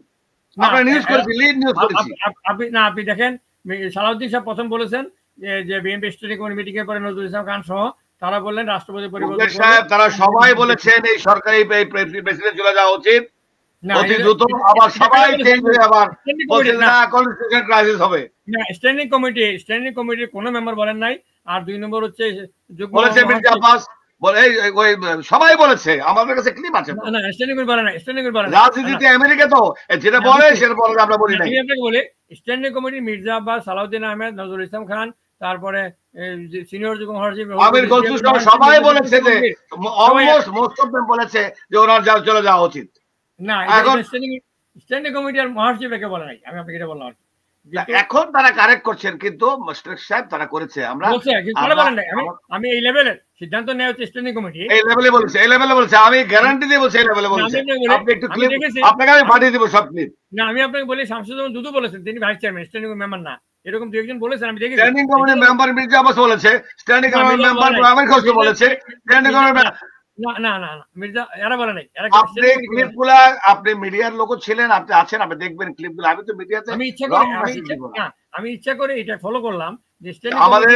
আপনি দেখেন, সালাউদ্দিন সাহেব প্রথম বলেছেন যে বিএনপি স্ট্যান্ডিং কমিটি মিটিং এর পরে নজরুল ইসলাম খান সহ তারা বললেন রাষ্ট্রপতি পরিবর্তন সাহেব, তারা সবাই বলেছেন এই সরকারি প্রেসিডেন্ট চলে যাওয়া উচিত অতি দ্রুত। আবার সবাই চেঞ্জ হয়ে আবার বলছেন না কনস্টিটিউশন ক্রাইসিস হবে। না, স্ট্যান্ডিং কমিটির কোনো মেম্বার বলেন নাই। আর 2 নম্বর হচ্ছে বলেছে মির্জা আব্বাস, সবাই বলেছে, আমাদের কাছে ক্লিপ আছে। না, স্ট্যান্ডিং কমিটি বলে না, স্ট্যান্ডিং কমিটি বলে না। রাজনীতিতে আমেরিকা তো যেটা বলে সেটা বলে, আমরা বলি না। আমি আপনাকে বলি, স্ট্যান্ডিং কমিটি মির্জা আব্বাস, সালাউদ্দিন আহমেদ, নজরুল ইসলাম খান, তারপরে সিনিয়র যুগ্ম মহাসচিব আমির গলসু সবাই বলেছে যে অলমোস্ট মোস্ট অফ দেম বলেছে যে ওনার চলে যাওয়া উচিত। না, এখন স্ট্যান্ডিং কমিটির মহাসচিবকে বলে নাই, আমি আপনাকে এটা বললাম। এখন তারা কারেক্ট করছেন, কিন্তু মাস্টার সাহেব তারা করেছে, আমরা বলেন নাই। আমি এই লেভেলের সিদ্ধান্ত নেওয়া হচ্ছে স্ট্যান্ডিং কমিটি, এই লেভেলে বলেছে, আমি গ্যারান্টি দিয়ে বলছি এই লেভেলে বলেছে। আপনি একটু ক্লিপ, আপনাকে আমি পাঠিয়ে দিব সব ক্লিপ। না, আমি আপনাকে বলি, শামসুজ্জামান দুদু বলেছেন, তিনি ভাইস চেয়ারম্যান, স্ট্যান্ডিং মেম্বার না, এরকম 2 একজন বলেছেন, আমি দেখেছি। স্ট্যান্ডিং কমিটির মেম্বার মির্জা আব্বাস বলেছে, স্ট্যান্ডিং কমিটির মেম্বার আমির খসরু বলেছে, স্ট্যান্ডিং কমিটির না না না না, মির্জা এরা বলে নাই, এরা আপনি ক্লিপগুলা, আপনি মিডিয়ার লোক ছিলেন, আপনি আছেন, আপনি দেখবেন ক্লিপগুলো। আমি তো মিডিয়াতে আমি ইচ্ছা করে এটা ফলো করলাম যে আমাদের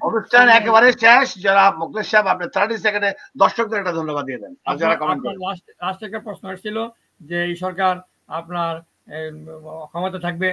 অনুষ্ঠান একেবারে শেষ। যারা মোখলেস সাহেব, আপনি 30 সেকেন্ডে দর্শকদের একটা ধন্যবাদ দিয়ে দেন। আর যারা কমেন্ট করেন, লাস্ট একটা প্রশ্ন আসছিল যে এই সরকার আপনার ক্ষমতা থাকবে,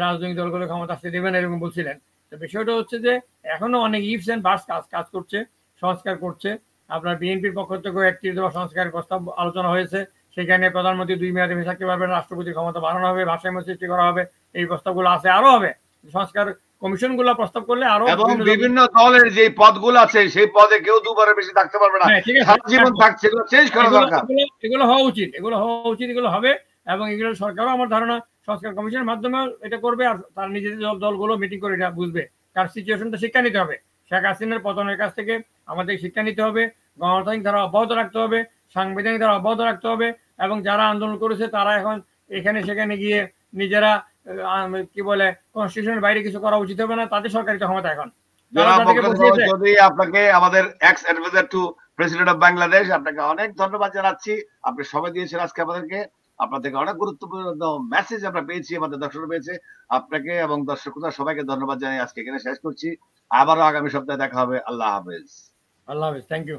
রাজনৈতিক দলগুলো ক্ষমতা আসতে দেবেন এরকম বলছিলেন। তো বিষয়টা হচ্ছে যে এখনো অনেক ইফস এন্ড বাটস কাজ করছে, সংস্কার করছে। আপনার বিএনপির পক্ষ থেকে একটি সংস্কারের প্রস্তাব আলোচনা হয়েছে, সেখানে প্রধানমন্ত্রী 2 মেয়াদে থাকতে পারবেন, রাষ্ট্রপতির ক্ষমতা বাড়ানো হবে, ভারসাম্য সৃষ্টি করা হবে, এই প্রস্তাবগুলো আছে, আরো হবে। সংস্কার কমিশনগুলো প্রস্তাব করলে আরো, এবং বিভিন্ন দলের যে পদগুলো আছে সেই পদে কেউ 2 বারের বেশি থাকতে পারবে না, সারা জীবন থাকছে, এগুলো চেঞ্জ করা দরকার। এগুলো হওয়া উচিত, এগুলো হবে। এবং এগুলো সরকারও আমার ধারণা সংস্কার কমিশনের মাধ্যমে এটা করবে, আর তার নিজেদের দলগুলো মিটিং করে এটা বুঝবে। কার সিচুয়েশনটা শিক্ষা নিতে হবে। শেখ হাসিনার পতনের কাছ থেকে আমাদের শিক্ষা নিতে হবে, গণতান্ত্রিক ধারা অব্যাহত রাখতে হবে, সাংবিধানিক ধারা অব্যাহত রাখতে হবে। এবং যারা আন্দোলন করেছে তারা এখন এখানে সেখানে গিয়ে নিজেরা কি বলে কনস্টিটিউশনের বাইরে কিছু করা উচিত হবে না, তাদের সরকারি ক্ষমতা এখন। যদি আপনাকে আমাদের ex adviser to president of Bangladesh, আপনাকে অনেক ধন্যবাদ জানাচ্ছি। আপনি সময় দিয়েছেন আজকে আমাদেরকে, আপনার থেকে অনেক গুরুত্বপূর্ণ মেসেজ আমরা পেয়েছি, আমাদের দর্শক পেয়েছে। আপনাকে এবং দর্শকরা সবাইকে ধন্যবাদ জানাই আজকে এখানে শেষ করছি। আবারও আগামী সপ্তাহে দেখা হবে। আল্লাহ হাফেজ। আল্লাহ হাফেজ, থ্যাংক ইউ।